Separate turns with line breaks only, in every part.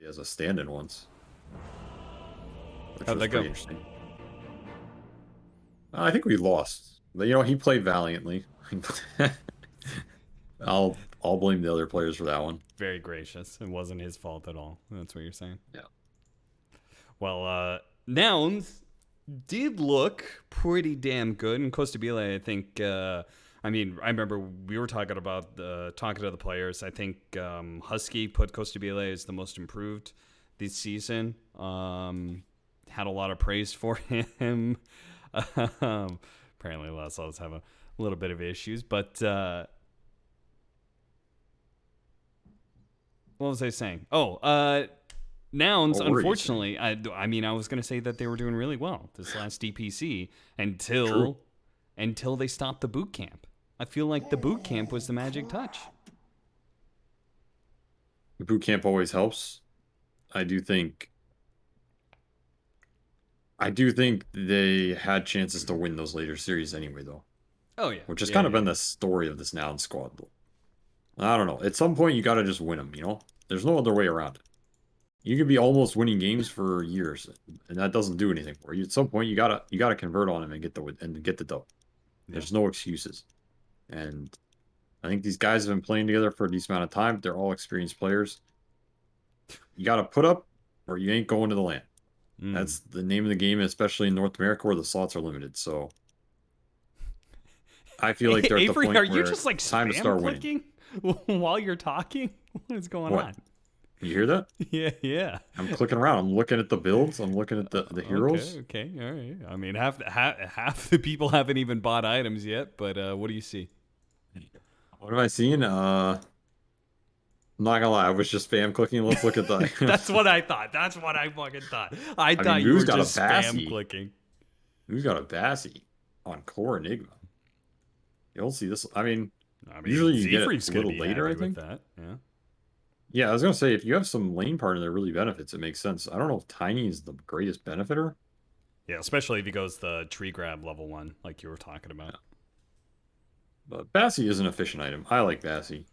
as a stand-in once, which
How'd
was
that go?
pretty interesting. I think we lost. But, he played valiantly. I'll blame the other players for that one.
Very gracious. It wasn't his fault at all. That's what you're saying.
Yeah.
Well, nouns did look pretty damn good. And Costa Bile, I think. I remember we were talking about talking to the players. I think Husky put Costa Bile as the most improved this season. Had a lot of praise for him. Apparently, Los Angeles have a little bit of issues, but what was I saying? Nouns,
What were you saying?
unfortunately, I was going to say that they were doing really well this last DPC
True.
until they stopped the boot camp. I feel like the boot camp was the magic touch.
Boot camp always helps. I do think they had chances to win those later series anyway, though.
Oh yeah,
Which has
yeah,
kind of
yeah.
been the story of this Noun squad. I don't know. At some point, you got to just win them, There's no other way around it. You could be almost winning games for years, and that doesn't do anything for you. At some point, you gotta convert on them and get the dub.
Yeah.
There's no excuses. And I think these guys have been playing together for a decent amount of time. They're all experienced players. You got to put up, or you ain't going to the land. That's the name of the game, especially in North America where the slots are limited. So I feel like they're at the
Avery, are
point
you
where
just like
it's time to
spam
start winning.
clicking while you're talking? What is going
What?
on?
You hear that?
Yeah, yeah.
I'm clicking around. I'm looking at the builds. I'm looking at the heroes.
Okay, all right. I mean, half the people haven't even bought items yet, but what do you see?
What am I seeing? I'm not gonna lie, I was just spam clicking. Let's look at the
That's
items.
what I thought. That's what I fucking thought. I
I mean,
thought you
Moo's
were
got a
just spam
Bassy.
clicking.
Moo's got a Bassy on Core Enigma. You don't see this. I mean,
I mean,
usually you get it
Zefreak's
a
gonna
little
be
later,
happy
I
with
think.
that. Yeah.
Yeah, I was gonna say if you have some lane partner that really benefits, it makes sense. I don't know if Tiny is the greatest benefiter.
Yeah, especially if he goes the tree grab level 1, like you were talking about.
But Bassy is an efficient item. I like Bassy.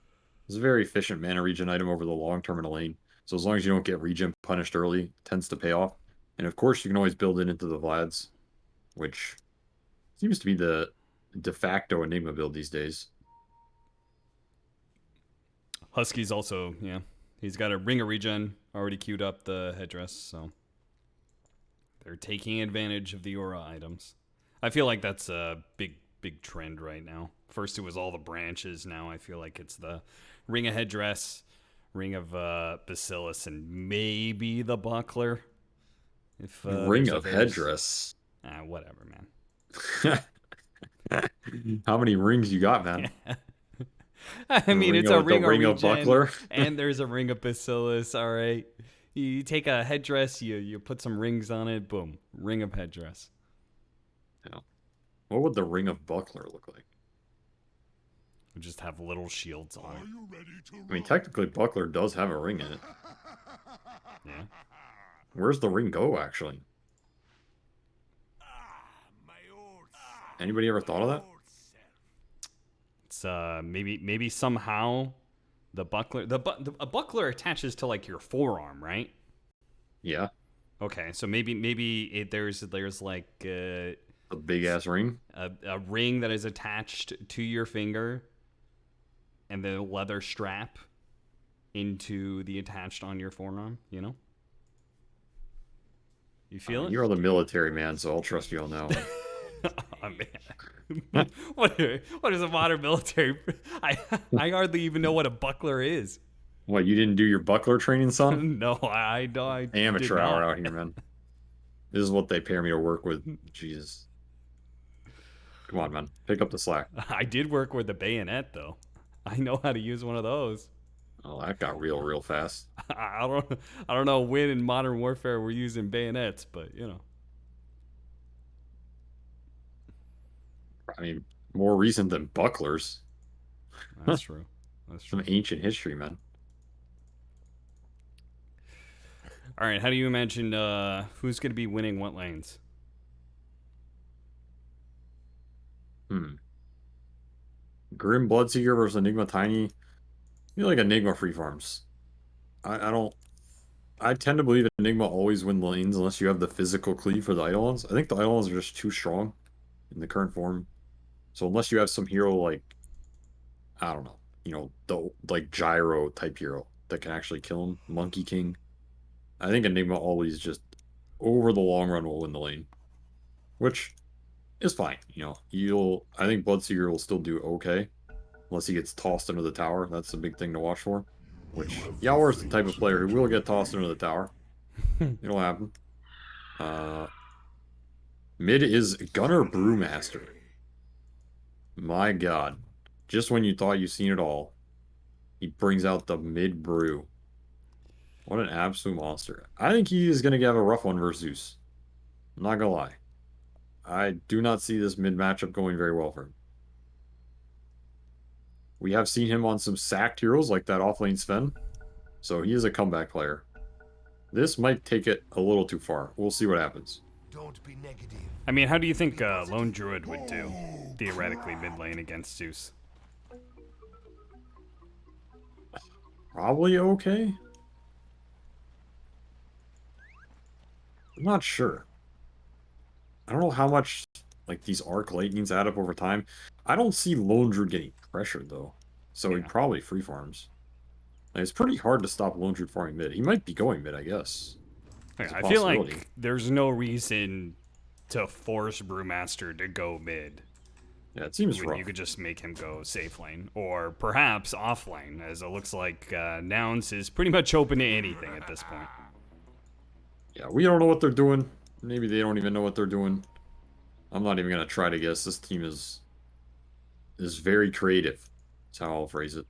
It's a very efficient mana regen item over the long term in a lane. So as long as you don't get regen punished early, it tends to pay off. And of course, you can always build it into the Vlads, which seems to be the de facto Enigma build these days.
Husky's also, yeah. He's got a ring of regen already queued up the headdress, so they're taking advantage of the aura items. I feel like that's a big trend right now. First it was all the branches, now I feel like it's the ring of headdress, ring of bacillus, and maybe the buckler. If
Ring
there's a
of
very
headdress.
whatever, man.
How many rings you got, man?
I mean, it's a
The
ring of
ring of
regen,
buckler.
and there's a ring of bacillus. All right, you take a headdress, you put some rings on it, boom, ring of headdress.
Yeah. What would the ring of buckler look like?
We just have little shields on it.
I mean, technically, buckler does have a ring in it.
Yeah.
Where's the ring go, actually? Anybody ever thought of that?
It's maybe somehow the buckler a buckler attaches to like your forearm, right?
Yeah,
Okay, so maybe there's like
a big ass ring.
a ring that is attached to your finger, and the leather strap into the attached on your forearm. You know, you feel it?
You're the military man, so I'll trust you on that one.
Oh man, what is a modern military? I hardly even know what a buckler is.
What, you didn't do your buckler training, son?
No, I did
Amateur hour
not.
out here, man. This is what they pay me to work with. Jesus. Come on, man. Pick up the slack.
I did work with the bayonet though. I know how to use one of those.
Oh, that got real fast.
I don't know when in modern warfare we're using bayonets, but you know.
I mean, more recent than bucklers.
That's true. That's true.
Some ancient history, man.
All right, how do you imagine who's going to be winning what lanes?
Grim Bloodseeker versus Enigma Tiny. I feel like Enigma free farms. I don't. I tend to believe Enigma always win lanes unless you have the physical cleave for the Eidolons. I think the Eidolons are just too strong in the current form. So unless you have some hero like, I don't know, the like Gyro type hero that can actually kill him, Monkey King, I think Enigma always just over the long run will win the lane, which is fine. I think Bloodseeker will still do okay unless he gets tossed under the tower. That's the big thing to watch for. Which Yawer is the type of player who will get tossed under the tower. It'll happen. Uh, Mid is Gunner Brewmaster. My God. Just when you thought you've seen it all, he brings out the mid brew. What an absolute monster. I think he is going to have a rough one versus Zeus. I'm not going to lie. I do not see this mid matchup going very well for him. We have seen him on some sacked heroes like that offlane Sven, so he is a comeback player. This might take it a little too far. We'll see what happens.
Don't be negative.
I mean, how do you think Lone Druid would do, theoretically, mid lane against Zeus?
Probably okay. I'm not sure. I don't know how much like these arc lightnings add up over time. I don't see Lone Druid getting pressured though, so he
Yeah.
probably free farms. Like, it's pretty hard to stop Lone Druid farming mid. He might be going mid, I guess.
Yeah,
It's a
I feel
possibility.
like there's no reason to force Brewmaster to go mid
Yeah, it seems
when
rough.
you could just make him go safe lane or perhaps off lane, as it looks like Nouns is pretty much open to anything at this point.
Yeah, we don't know what they're doing. Maybe they don't even know what they're doing. I'm not even gonna try to guess. This team is very creative. That's how I'll phrase it.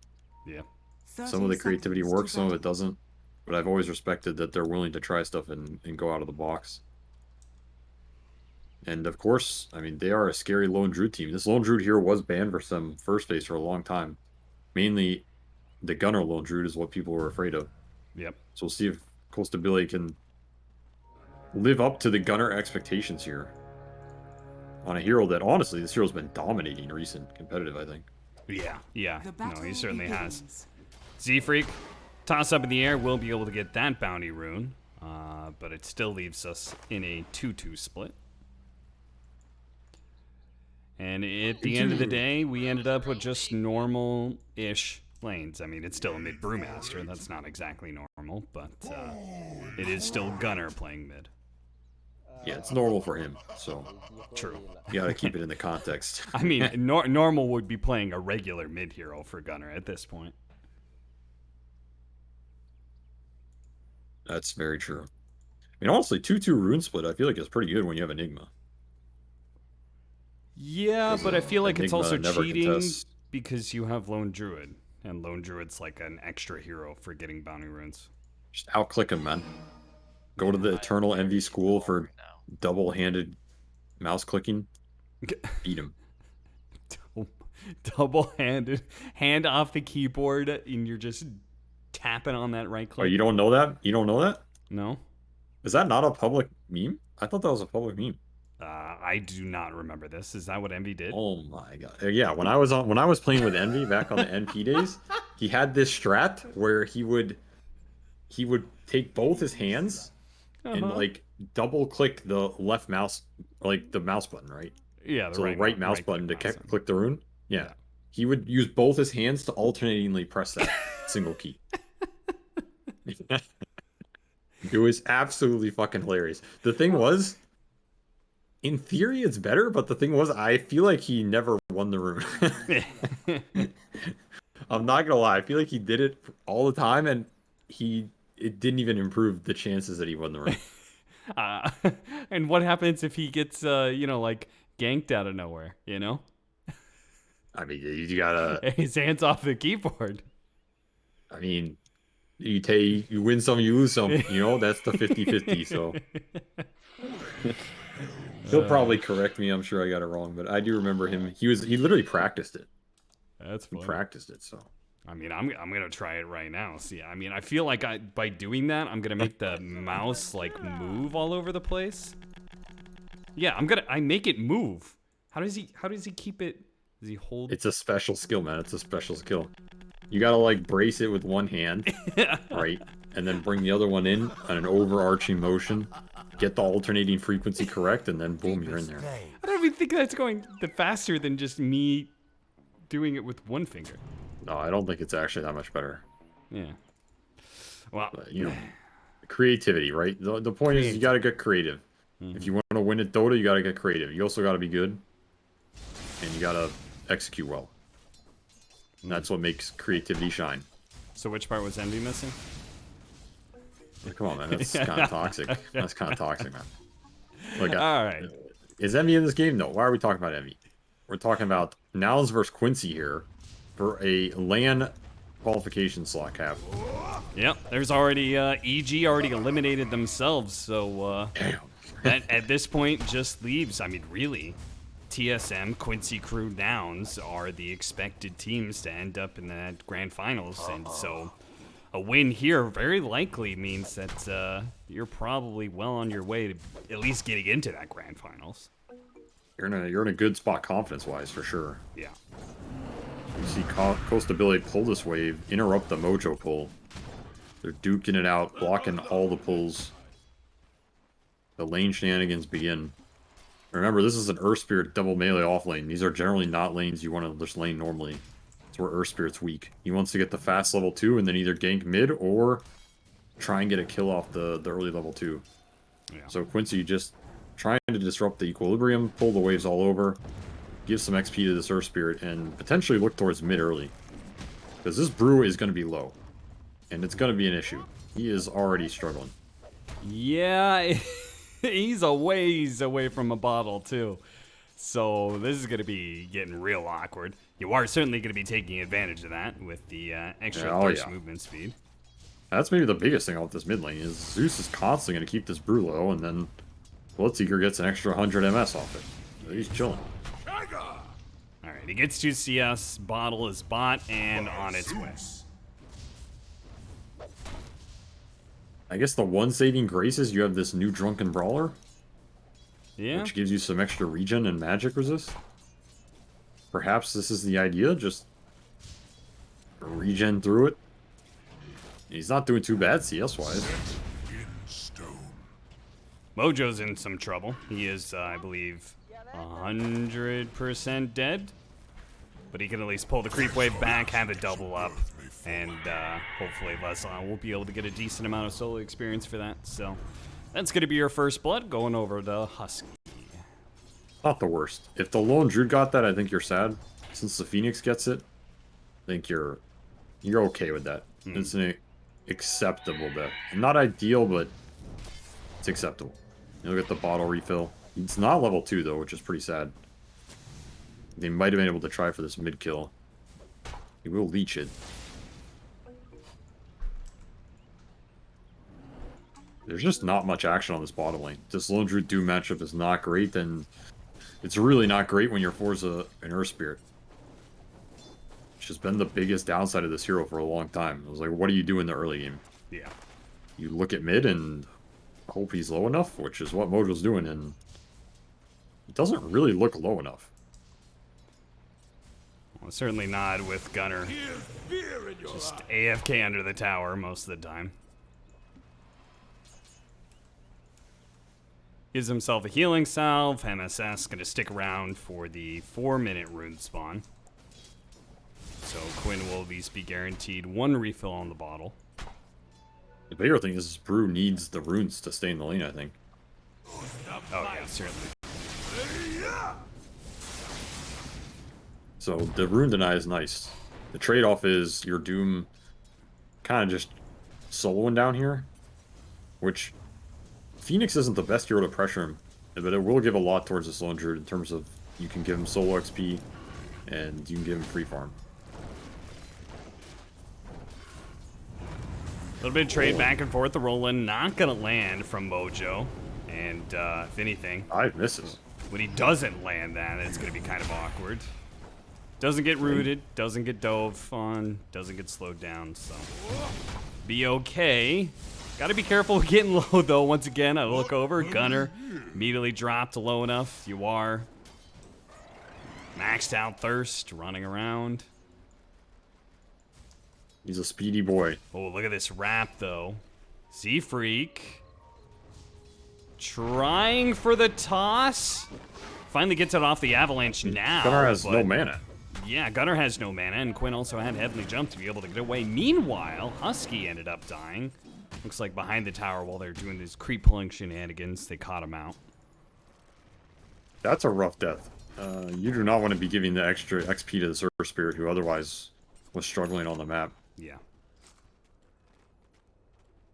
Yeah.
Some of the creativity works, some of it doesn't. But I've always respected that they're willing to try stuff and go out of the box. And of course, I mean, they are a scary Lone Druid team. This Lone Druid here was banned for some first phase for a long time. Mainly, the Gunner Lone Druid is what people were afraid of.
Yep.
So we'll see if Costa Billy can live up to the Gunner expectations here. On a hero that, honestly, this hero's been dominating recent competitive, I think.
Yeah. Yeah.
The
No,
battle
he certainly has.
begins.
Z-Freak, toss up in the air, will be able to get that bounty rune, but it still leaves us in a 2-2 split. And at the end of the day, we ended up with just normal-ish lanes. I mean, it's still a mid Brewmaster. That's not exactly normal, but it is still Gunner playing mid.
Yeah, it's normal for him, so
True.
you gotta keep it in the context.
I mean, normal would be playing a regular mid hero for Gunner at this point.
That's very true. I mean, honestly, 2-2 rune split, I feel like it's pretty good when you have Enigma.
Yeah, but I feel like it's
Enigma
also
never
cheating
contests.
because you have Lone Druid, and Lone Druid's like an extra hero for getting bounty runes.
Just outclick him, man. Go to the Eternal Envy school for double-handed mouse clicking. Beat him.
Double-handed, hand off the keyboard, and you're just tapping on that right
Oh,
click.
you don't know that? You don't know that?
No,
Is that not a public meme? I thought that was a public meme.
I do not remember this. Is that what Envy did?
Oh my god. Yeah, when I was playing with Envy back on the NP days, he had this strat where he would take both his hands and like double click the left mouse, like the mouse button, right?
Yeah, the
So the right mouse button to
click mouse.
click the rune. Yeah. He would use both his hands to alternatingly press that single key. It was absolutely fucking hilarious. The thing was, in theory, it's better, but the thing was, I feel like he never won the rune. I'm not gonna lie. I feel like he did it all the time, and it didn't even improve the chances that he won the rune.
And what happens if he gets, like ganked out of nowhere? You know,
I mean, you gotta.
his hands off the keyboard.
I mean, you win some, you lose some. That's the 50-50. So he'll probably correct me. I'm sure I got it wrong, but I do remember him. He literally practiced it.
That's
He
funny.
practiced it. So
I mean, I'm gonna try it right now. See, I mean, I feel like by doing that, I'm gonna make the mouse like move all over the place. Yeah, I make it move. How does he keep it? Does he hold?
it's a special skill, man. It's a special skill. You gotta like brace it with one hand, right? and then bring the other one in on an overarching motion, get the alternating frequency correct, and then boom, you're in there.
I don't even think that's going the faster than just me doing it with one finger.
No, I don't think it's actually that much better.
Yeah. Well,
But, you know, creativity, right? The point is you got to get creative. If you want to win at Dota, you got to get creative. You also got to be good, and you got to execute well. And that's what makes creativity shine.
so which part was Envy missing?
Come on, man. That's kind of toxic. That's kind of toxic, man. Look,
All right.
is Envy in this game? No. Why are we talking about Envy? We're talking about nouns versus Quincy here for a LAN qualification slot cap.
Yep. There's already EG already eliminated themselves, so
Damn.
at this point just leaves. I mean, really, TSM, Quincy Crew, Nouns are the expected teams to end up in the grand finals, and so a win here very likely means that you're probably well on your way to at least getting into that grand finals.
You're in a good spot confidence-wise, for sure.
Yeah.
You see Coast Ability pull this wave, interrupt the Mojo pull. They're duking it out, blocking all the pulls. The lane shenanigans begin. Remember, this is an Earth Spirit double melee off lane. These are generally not lanes you want to just lane normally. It's where Earth Spirit's weak. He wants to get the fast level 2 and then either gank mid or try and get a kill off the early level 2.
Yeah.
So Quincy just trying to disrupt the equilibrium, pull the waves all over, give some XP to this Earth Spirit, and potentially look towards mid early. Because this brew is going to be low. And it's going to be an issue. He is already struggling.
Yeah, he's a ways away from a bottle, too. So this is going to be getting real awkward. You are certainly going to be taking advantage of that with the extra burst movement speed.
That's maybe the biggest thing off this mid lane, is Zeus is constantly going to keep this brew low, and then Bloodseeker gets an extra 100 MS off it. So he's chilling.
Alright, he gets 2 CS, bottle is bought, and on its way.
I guess the one saving grace is you have this new Drunken Brawler,
Yeah.
which gives you some extra regen and magic resist. Perhaps this is the idea, just regen through it. He's not doing too bad CS-wise.
Mojo's in some trouble. He is, I believe, 100% dead. But he can at least pull the creep wave back, have it double up, and hopefully Leslan will be able to get a decent amount of solo experience for that. So that's going to be your first blood, going over to Husky.
Not the worst. If the lone Druid got that, I think you're sad. Since the Phoenix gets it, I think you're okay with that. It's an acceptable death. Not ideal, but it's acceptable. You'll get the bottle refill. It's not level 2 though, which is pretty sad. They might have been able to try for this mid kill. He will leech it. There's just not much action on this bottom lane. This lone Druid Doom matchup is not great, and it's really not great when you're Forza an Earth Spirit. It's just been the biggest downside of this hero for a long time. I was like, what do you do in the early game?
Yeah.
You look at mid and hope he's low enough, which is what Mojo's doing, and it doesn't really look low enough.
Well, certainly not with Gunner. Just AFK under the tower most of the time. Gives himself a healing salve. MSS going to stick around for the 4-minute rune spawn. So Quinn will at least be guaranteed 1 refill on the bottle.
The bigger thing is Brew needs the runes to stay in the lane, I think.
Oh yeah, certainly.
So the rune deny is nice. The trade-off is your Doom kind of just soloing down here, which Phoenix isn't the best hero to pressure him, but it will give a lot towards this lone Druid in terms of you can give him solo XP and you can give him free farm.
A little bit of trade back and forth. The roll-in not going to land from Mojo. And if anything,
5 misses.
when he doesn't land that, it's going to be kind of awkward. Doesn't get rooted, doesn't get dove on, doesn't get slowed down, so be okay. Got to be careful with getting low, though. Once again, I look over. Gunner immediately dropped low enough. You are maxed out thirst, running around.
He's a speedy boy.
Oh, look at this wrap, though. Z-Freak. Trying for the toss. Finally gets it off the avalanche now.
Gunnar has no mana.
Yeah, Gunnar has no mana, and Quinn also had Heavenly Jump to be able to get away. Meanwhile, Husky ended up dying. Looks like behind the tower while they're doing these creep pulling shenanigans, they caught him out.
That's a rough death. You do not want to be giving the extra XP to the Surfer Spirit, who otherwise was struggling on the map.
Yeah.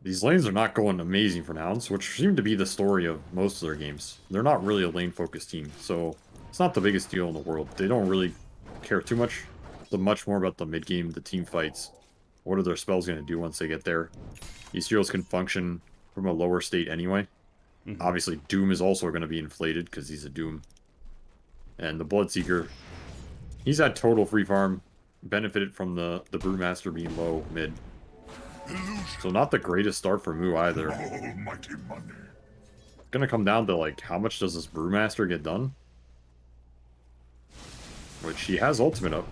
These lanes are not going amazing for nouns, which seem to be the story of most of their games. They're not really a lane-focused team, so it's not the biggest deal in the world. They don't really care too much. So much more about the mid-game, the team fights. What are their spells going to do once they get there? These heroes can function from a lower state anyway. Obviously, Doom is also going to be inflated because he's a Doom. And the Bloodseeker, he's had total free farm, benefited from the Brewmaster being low mid. So not the greatest start for Moo either. Gonna come down to, like, how much does this Brewmaster get done? Which he has ultimate up.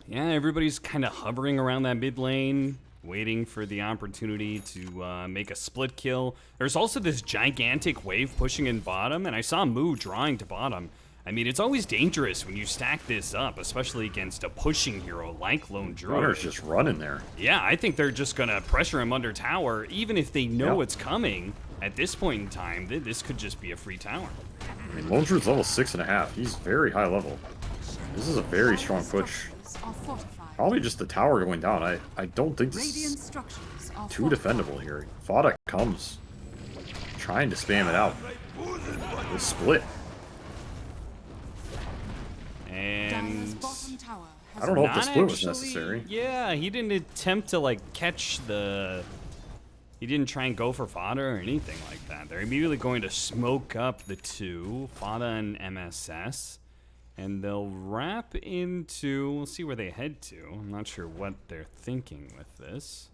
Yeah, everybody's kind of hovering around that mid lane, waiting for the opportunity to make a split kill. There's also this gigantic wave pushing in bottom, and I saw Moo drawing to bottom. I mean, it's always dangerous when you stack this up, especially against a pushing hero like Lone Druid.
Gunner's just running there.
Yeah, I think they're just gonna pressure him under tower, even if they know it's coming. At this point in time, this could just be a free tower.
I mean, Lone Druid's level 6.5. He's very high level. This is a very strong push. Probably just the tower going down. I don't think this is too defendable here. Fada comes, trying to spam it out. The split.
And
I don't know if the split was necessary.
Yeah, he didn't attempt to, like, catch the... He didn't try and go for fodder or anything like that. They're immediately going to smoke up the two, Fada and MSS. And they'll wrap into... We'll see where they head to. I'm not sure what they're thinking with this.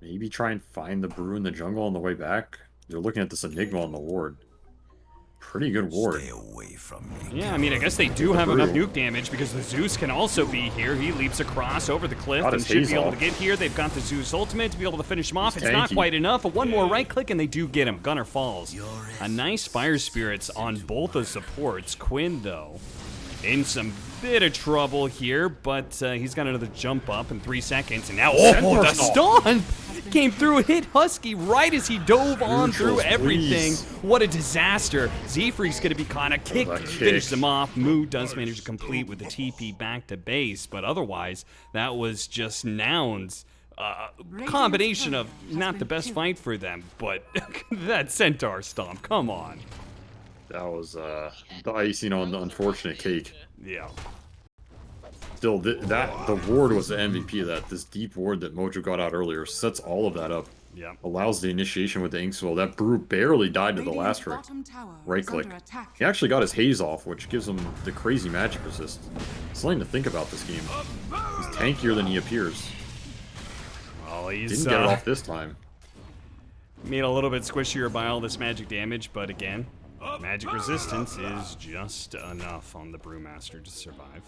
Maybe try and find the brew in the jungle on the way back. They're looking at this Enigma on the ward. Pretty good ward.
Stay away from me.
Yeah, I mean, I guess they do have enough nuke damage because the Zeus can also be here. He leaps across over the cliff and should be able to get here. They've got the Zeus ultimate to be able to finish him off. It's not quite enough, but one more right click and they do get him. Gunnar falls. A nice Fire Spirits on both the supports. Quinn, though, in some bit of trouble here, but he's got another jump up in 3 seconds, and now, oh, the stun came through, hit Husky right as he dove on through everything. What a disaster. Z-Freak's gonna be kind of kicked, finish them off. Moo does manage to complete with the TP back to base, but otherwise, that was just nouns. Combination of not the best fight for them, but that Centaur stomp, come on.
That was the icing on the unfortunate cake.
Yeah.
Still, the ward was the MVP of that. This deep ward that Mojo got out earlier sets all of that up.
Yeah.
Allows the initiation with the Inkswell. That brew barely died to the last trick. Right click. He actually got his haze off, which gives him the crazy magic resist. Something to think about this game. He's tankier than he appears.
Well, he's
didn't get it off this time.
Made a little bit squishier by all this magic damage, but again, magic resistance is just enough on the Brewmaster to survive.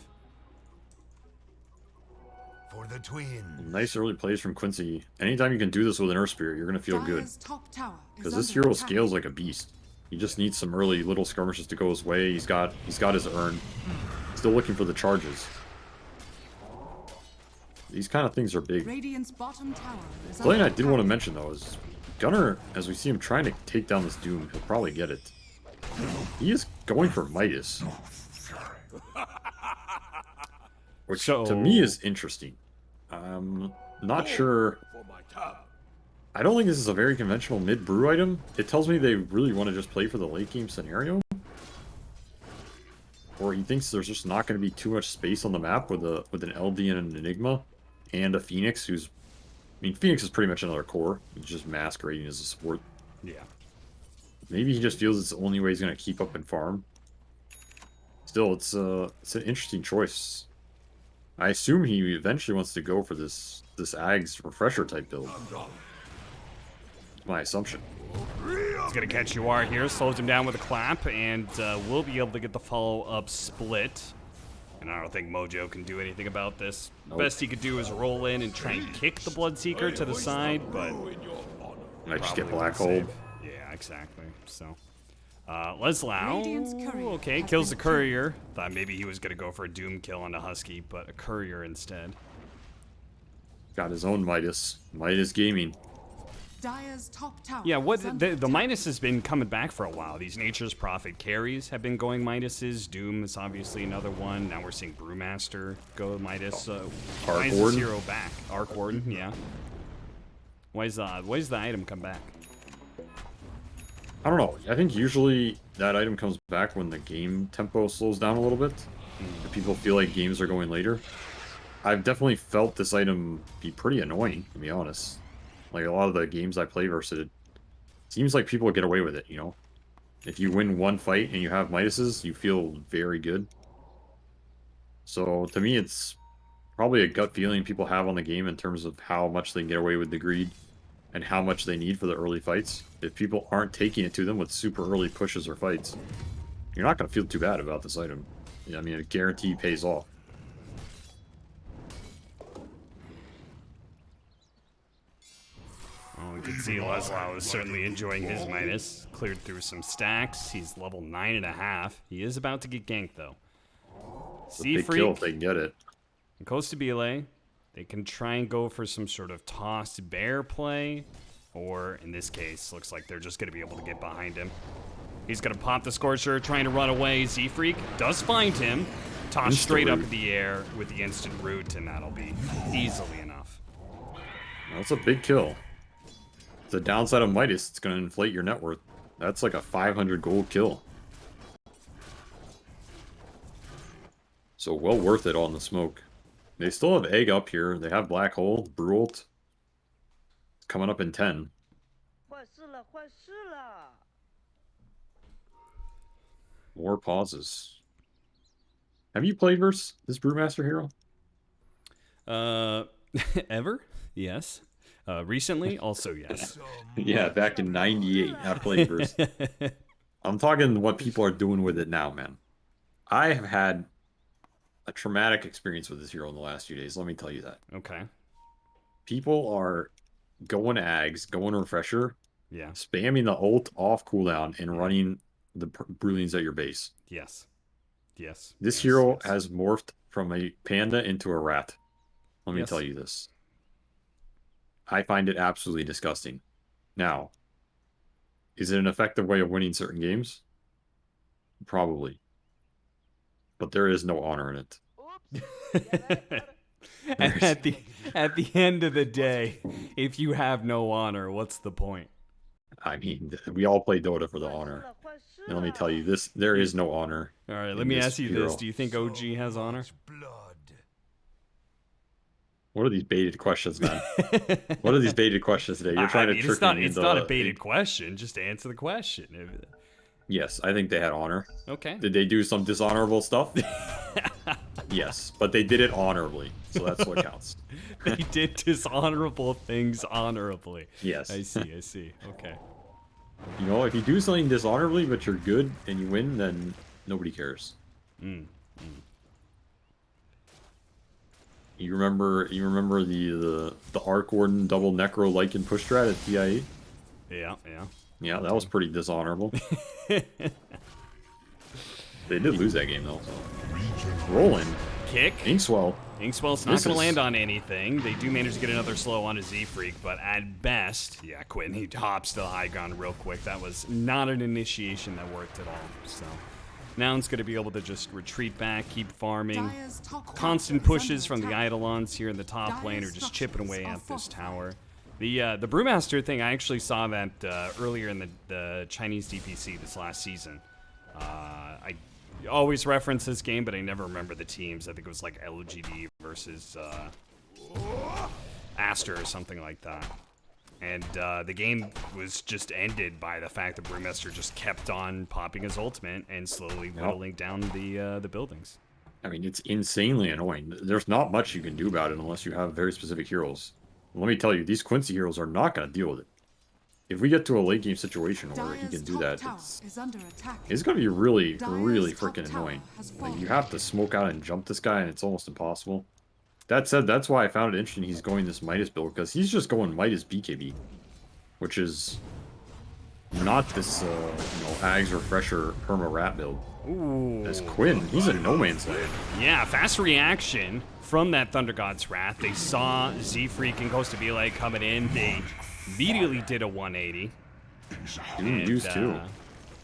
For the twin.
Nice early plays from Quincy. Anytime you can do this with an Earth Spirit, you're going to feel good. Because this hero scales like a beast. He just needs some early little skirmishes to go his way. He's got his urn. Still looking for the charges. These kind of things are big. Something I did want to mention, though, is Gunnar, as we see him trying to take down this Doom, he'll probably get it. He is going for Midas. Which, to me, is interesting. I'm not sure. I don't think this is a very conventional mid-brew item. It tells me they really want to just play for the late-game scenario. Or he thinks there's just not going to be too much space on the map with an LD and an Enigma. And a Phoenix who's... I mean, Phoenix is pretty much another core. He's just masquerading as a support.
Yeah.
Maybe he just feels it's the only way he's going to keep up and farm. Still, it's an interesting choice. I assume he eventually wants to go for this Ag's refresher type build. My assumption.
He's gonna catch UR here, slows him down with a clap, and we'll be able to get the follow-up split. And I don't think Mojo can do anything about this.
Nope.
Best he could do is roll in and try and kick the Bloodseeker to the side, but
Might just get
probably
black
won't
hold.
save. Yeah, exactly. So, Leslau,
Radiant's courier
okay,
has
kills the
been
courier. Thought maybe he was gonna go for a Doom kill on the Husky, but a courier instead.
Got his own Midas. Midas Gaming.
Dire's top tower.
Yeah, what
is under
the
attack.
Midas has been coming back for a while. These Nature's Prophet carries have been going Midases. Doom is obviously another one. Now we're seeing Brewmaster go Midas. Why is this
Warden?
hero back? Arc Warden, yeah. Why is the item come back?
I don't know. I think usually that item comes back when the game tempo slows down a little bit. If people feel like games are going later. I've definitely felt this item be pretty annoying, to be honest. Like, a lot of the games I play versus it, seems like people get away with it, you know? If you win one fight and you have Midases, you feel very good. So, to me, it's probably a gut feeling people have on the game in terms of how much they can get away with the greed and how much they need for the early fights. If people aren't taking it to them with super early pushes or fights, you're not going to feel too bad about this item. I mean, it guaranteed pays off.
Oh, we can see Leslau is certainly enjoying his Midas. Cleared through some stacks. He's level 9.5. He is about to get ganked, though.
It's a big kill if they can get it.
And Costabile, they can try and go for some sort of tossed bear play, or in this case, looks like they're just going to be able to get behind him. He's going to pop the Scorcher, trying to run away. Z-Freak does find him, tossed straight up in the air with the instant root, and that'll be easily enough.
That's a big kill. The downside of Midas, it's going to inflate your net worth. That's like a 500 gold kill. So well worth it on the smoke. They still have Egg up here. They have Black Hole, Brult. Coming up in 10.
坏事了，坏事了！
More pauses. Have you played versus this Brewmaster hero?
Ever? Yes. Recently? Also, yes.
Yeah, back in 98, I played versus. I'm talking what people are doing with it now, man. I have had a traumatic experience with this hero in the last few days. Let me tell you that.
Okay.
People are going Ags, going Refresher,
Yeah.
spamming the ult off cooldown, and running the Brilliants at your base.
Yes. Yes.
This
yes,
hero
yes.
has morphed from a panda into a rat. Let me
Yes.
tell you this. I find it absolutely disgusting. Now, is it an effective way of winning certain games? Probably. But there is no honor in it.
Oops.
And at the end of the day, if you have no honor, what's the point?
I mean, we all play Dota for the honor. And let me tell you, there is no honor.
All right,
in
let me
this
ask you
hero.
this. Do you think OG has honor?
Blood.
What are these baited questions, man? What are these baited questions today? You're trying
I mean,
to trick me
it's
into
not a baited question. Just answer the question.
Yes, I think they had honor.
Okay.
Did they do some dishonorable stuff? Yes, but they did it honorably, so that's what counts.
They did dishonorable things honorably.
Yes.
I see. Okay.
You know, if you do something dishonorably, but you're good and you win, then nobody cares. You remember the Arc Warden double Necro Lycan push strat at TIE?
Yeah.
Yeah, that was pretty dishonorable. They did lose that game though. Roland,
Kick.
Inkswell.
Inkswell's not
This
going to
is-
land on anything. They do manage to get another slow on a Z-Freak, but at best, yeah, Quinn, he hops to the high ground real quick. That was not an initiation that worked at all. So Noun's going to be able to just retreat back, keep farming.
Dire's top tower
Constant
is
pushes
under
from the
attack.
Eidolons here in the top
Dire's
lane are just chipping away
structures
at
are
this
fortified.
tower. The Brewmaster thing, I actually saw that earlier in the Chinese DPC this last season. I always reference this game, but I never remember the teams. I think it was like LGD versus Aster or something like that. And the game was just ended by the fact that Brewmaster just kept on popping his ultimate and slowly whittling down the buildings.
I mean, it's insanely annoying. There's not much you can do about it unless you have very specific heroes. Let me tell you, these Quincy heroes are not going to deal with it. if we get to a late game situation where he
Dire's
can do
top
that,
tower is under attack.
it's going to be really,
Dire's
really
top
freaking
tower
annoying.
has
Like, you
fallen.
have to smoke out and jump this guy, and it's almost impossible. That said, that's why I found it interesting he's going this Midas build, because he's just going Midas BKB, which is not this, Ags Refresher Perma Rat build.
Ooh.
As Quinn, he's a no man's land.
Yeah, fast reaction from that Thunder God's Wrath. They saw Z-Freak and Costa Vila coming in. They immediately did a 180.
Doom used too.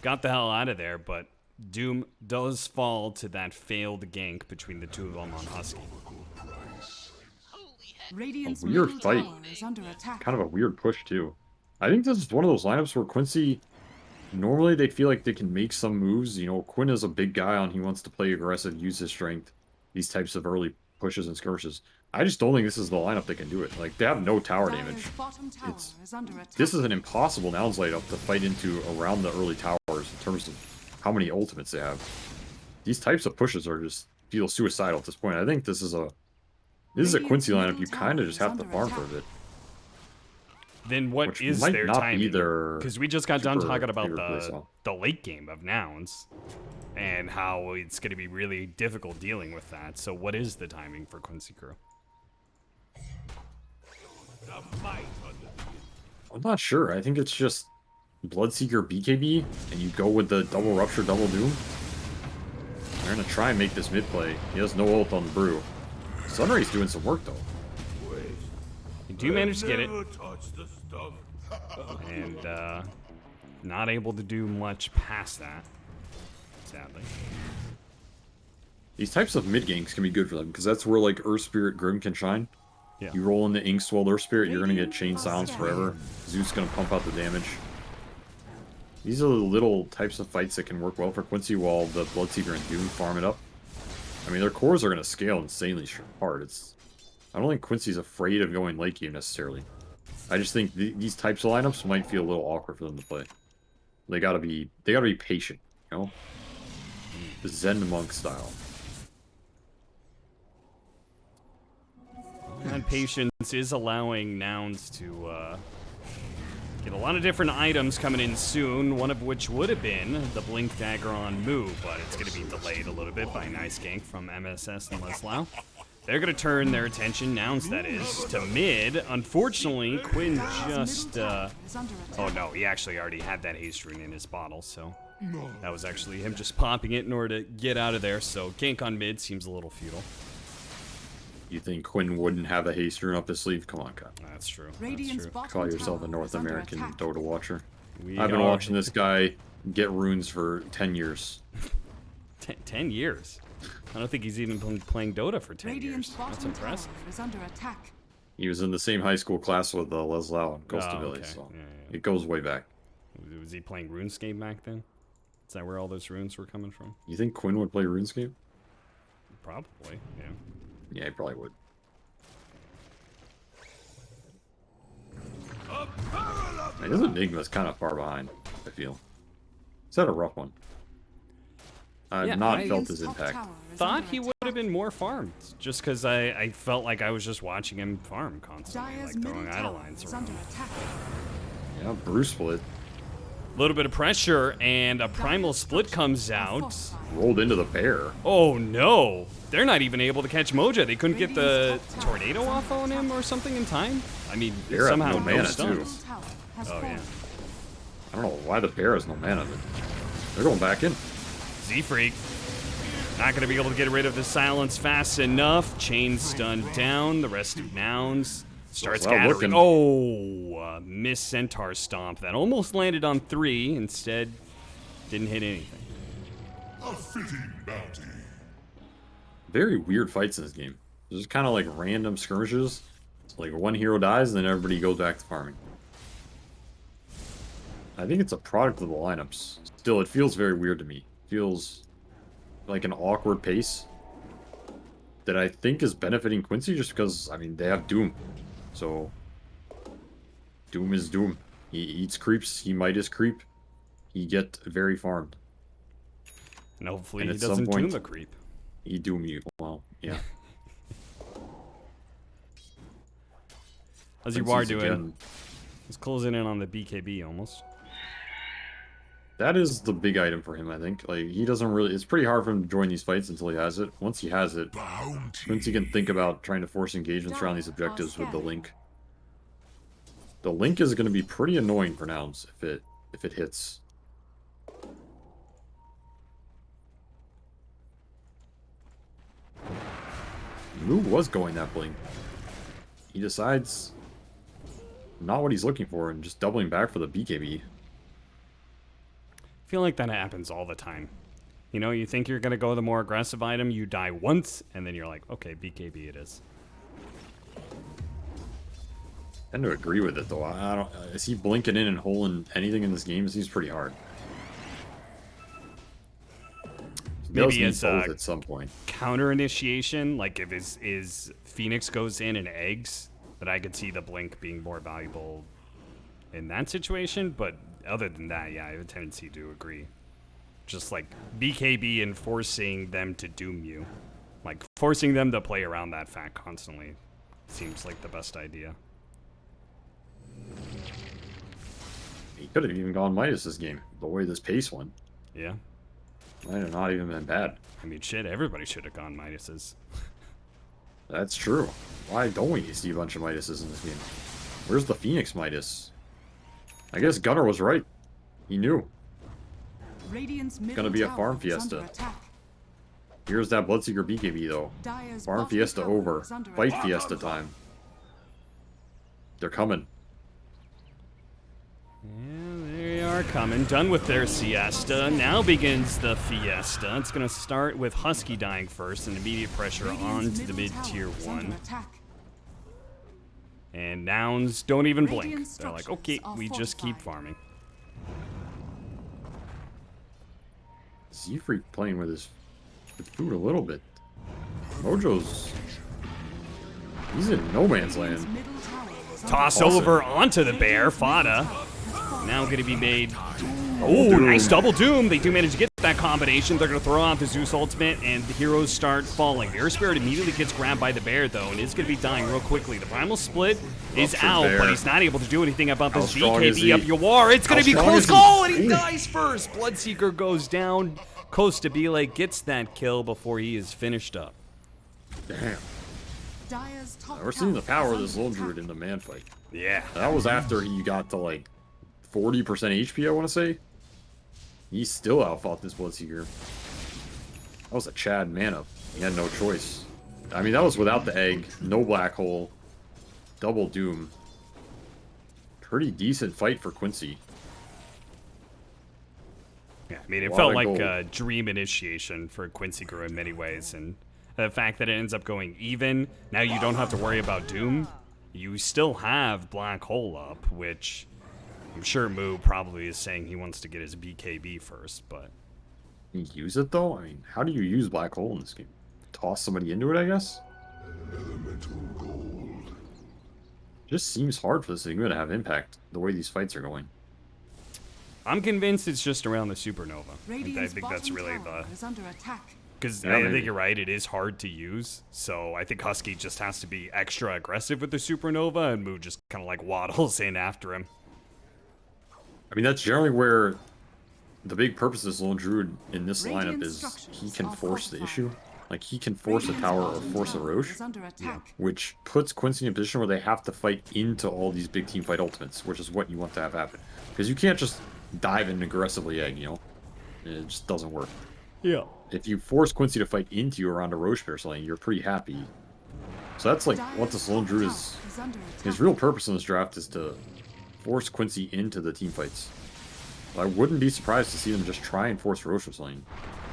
Got the hell out of there, but Doom does fall to that failed gank between the two of them on Husky.
Radiant's
weird
middle
fight.
tower is under attack.
Kind of a weird push too. I think this is one of those lineups where Quincy, normally they feel like they can make some moves. Quinn is a big guy and he wants to play aggressive, use his strength, these types of early pushes and skirmishes. I just don't think this is the lineup that can do it. Like, they have no tower damage.
Dire's bottom tower
It's-
is under attack.
This is an impossible nouns lineup to fight into around the early towers in terms of how many ultimates they have. These types of pushes are just feel suicidal at this point. I think this is a Quincy lineup you kind of just have to farm for a bit.
Then what
Which
is
might
their
not be
timing?
their
Because we just got done
super
talking about
favorite playstyle.
the late game of nouns and how it's going to be really difficult dealing with that. So what is the timing for Quincy Crew?
I'm not sure. I think it's just Bloodseeker BKB, and you go with the double Rupture, double Doom. They're going to try and make this mid play. He has no ult on the Brew. Sunray's doing some work, though.
You do manage to get it. And not able to do much past that, sadly.
These types of mid ganks can be good for them, because that's where, like, Earth Spirit Grim can shine.
Yeah.
You roll in the Inkswell Earth Spirit, you're going to get Chain Silence forever. Zeus going to pump out the damage. These are the little types of fights that can work well for Quincy while the Bloodseeker and Doom farm it up. I mean, their cores are going to scale insanely hard. I don't think Quincy's afraid of going late game necessarily. I just think these types of lineups might feel a little awkward for them to play. They gotta be patient, The Zen monk style.
And patience is allowing nouns to get a lot of different items coming in soon, one of which would have been the Blink Dagger on Moo, but it's going to be delayed a little bit by a nice gank from MSS and Leslau. They're going to turn their attention, nouns that is, to mid. Unfortunately, Quinn just... oh no, he actually already had that haste rune in his bottle, so... That was actually him just popping it in order to get out of there, so gank on mid seems a little futile.
You think Quinn wouldn't have a haste rune up his sleeve? Come on, Kyle.
That's true.
Radiant's
That's true.
bottom
Call yourself a
tower
North
is under
American
attack.
Dota watcher.
We
I've been
are-
watching this guy get runes for 10 years.
10 years? I don't think he's even been playing Dota for 10
Radiant's
years. That's
bottom tower
impressive.
is under attack.
He was in the same high school class with Leslau and Costa
Oh,
Villa,
okay.
so
Yeah.
it goes way back.
Was he playing RuneScape back then? Is that where all those runes were coming from?
You think Quinn would play RuneScape?
Probably, yeah.
Yeah, he probably would. His Enigma's kind of far behind, I feel. Is that a rough one? I've
Yeah,
not
I-
felt his
Top
impact.
tower is
Thought
under
he would have been more farmed, just because I felt like I was just watching him farm constantly,
Dire's
like
middle
throwing idle
tower
lines
is
around.
under attack.
Yeah, Bruce split.
A little bit of pressure, and a primal split comes out.
Rolled into the bear.
Oh no! They're not even able to catch Moja. They couldn't get the tornado off on him or something in time. I mean,
They're at
somehow
no
no
mana,
stuns.
Tower has
Oh
fallen.
yeah.
I don't know why the bear has no mana, but they're going back in.
Z-Freak. Not going to be able to get rid of the silence fast enough. Chain stunned down. The rest of nouns starts
Well,
gathering.
looking.
Oh, miss Centaur Stomp. That almost landed on 3. Instead, didn't hit anything.
A fitting bounty.
Very weird fights in this game. There's just kind of like random skirmishes. It's like one hero dies and then everybody goes back to farming. I think it's a product of the lineups. Still, it feels very weird to me. It feels like an awkward pace that I think is benefiting Quincy just because, I mean, they have Doom. So, Doom is Doom. He eats creeps, he Midas creep. He get very farmed.
And hopefully
And
he
at some
doesn't
point-
doom a creep.
He Doom you. Well, yeah.
How's your war
Quincy's
doing?
again
He's closing in on the BKB almost.
That is the big item for him, I think. Like, he doesn't really... It's pretty hard for him to join these fights until he has it. Once he has it, Quincy can think about trying to force engagements around these objectives with the Link. The Link is going to be pretty annoying for nouns if it hits. Moo was going that blink. He decides not what he's looking for and just doubling back for the BKB.
I feel like that happens all the time. You know, you think you're going to go the more aggressive item, you die once, and then you're like, okay, BKB it is.
I tend to agree with it, though. I don't... Is he blinking in and holding anything in this game? It seems pretty hard. He does
Maybe
need
it's
both at some point.
Counter initiation, like if his Phoenix goes in and eggs, that I could see the blink being more valuable in that situation, but other than that, yeah, I have a tendency to agree. Just like BKB and forcing them to doom you. Like forcing them to play around that fact constantly seems like the best idea.
He could have even gone Midas this game, the way this pace went.
Yeah.
Might have not even been bad.
I mean, shit, everybody should have gone Midases.
That's true. Why don't we see a bunch of Midases in this game? Where's the Phoenix Midas? I guess Gunnar was right. He knew.
Radiant's
Gonna be a farm fiesta. Here's that Bloodseeker BKB though. Farm fiesta over. Fight fiesta time. They're coming.
Yeah, they are coming. Done with their siesta. Now begins the fiesta. It's going to start with Husky dying first and immediate pressure onto the mid-tier 1. And nouns don't even blink. They're like, okay, we just keep farming.
Z-Freak playing with his food a little bit. Mojo's... He's in no man's land.
Toss over onto the bear. Fada. Now going to be made... Oh, nice double doom. They do manage to get that combination. They're going to throw out the Zeus ultimate, and the heroes start falling. Air Spirit immediately gets grabbed by the bear, though, and is going to be dying real quickly. The Primal Split is out, but he's not able to do anything about this BKB up Yawar. It's going to be close call, and he dies first. Bloodseeker goes down. Kostabile gets that kill before he is finished up.
Damn. We're seeing the power of this little druid in the man fight.
Yeah.
That was after he got to like 40% HP, I want to say. He still outfought this Bloodseeker. That was a Chad mana. He had no choice. I mean, that was without the egg, no black hole, double doom. Pretty decent fight for Quincy.
Yeah, I mean, it felt like a dream initiation for Quincy Crew in many ways, and the fact that it ends up going even, now you don't have to worry about Doom. You still have Black Hole up, which I'm sure Moo probably is saying he wants to get his BKB first, but...
Can you use it, though? I mean, how do you use Black Hole in this game? Toss somebody into it, I guess? Just seems hard for this thing to have impact, the way these fights are going.
I'm convinced it's just around the Supernova. I think that's really the... Because I think you're right, it is hard to use, so I think Husky just has to be extra aggressive with the Supernova, and Moo just kind of like waddles in after him.
I mean, that's generally where the big purpose of this lone druid in this lineup is he can force the issue. Like, he can force a tower or force a Roche, which puts Quincy in a position where they have to fight into all these big team fight ultimates, which is what you want to have happen. Because you can't just dive in aggressively egg, you know? It just doesn't work.
Yeah.
If you force Quincy to fight into you around a Roche Bear lane, you're pretty happy. So that's like what this lone druid is. His real purpose in this draft is to force Quincy into the team fights. I wouldn't be surprised to see them just try and force Roche's lane.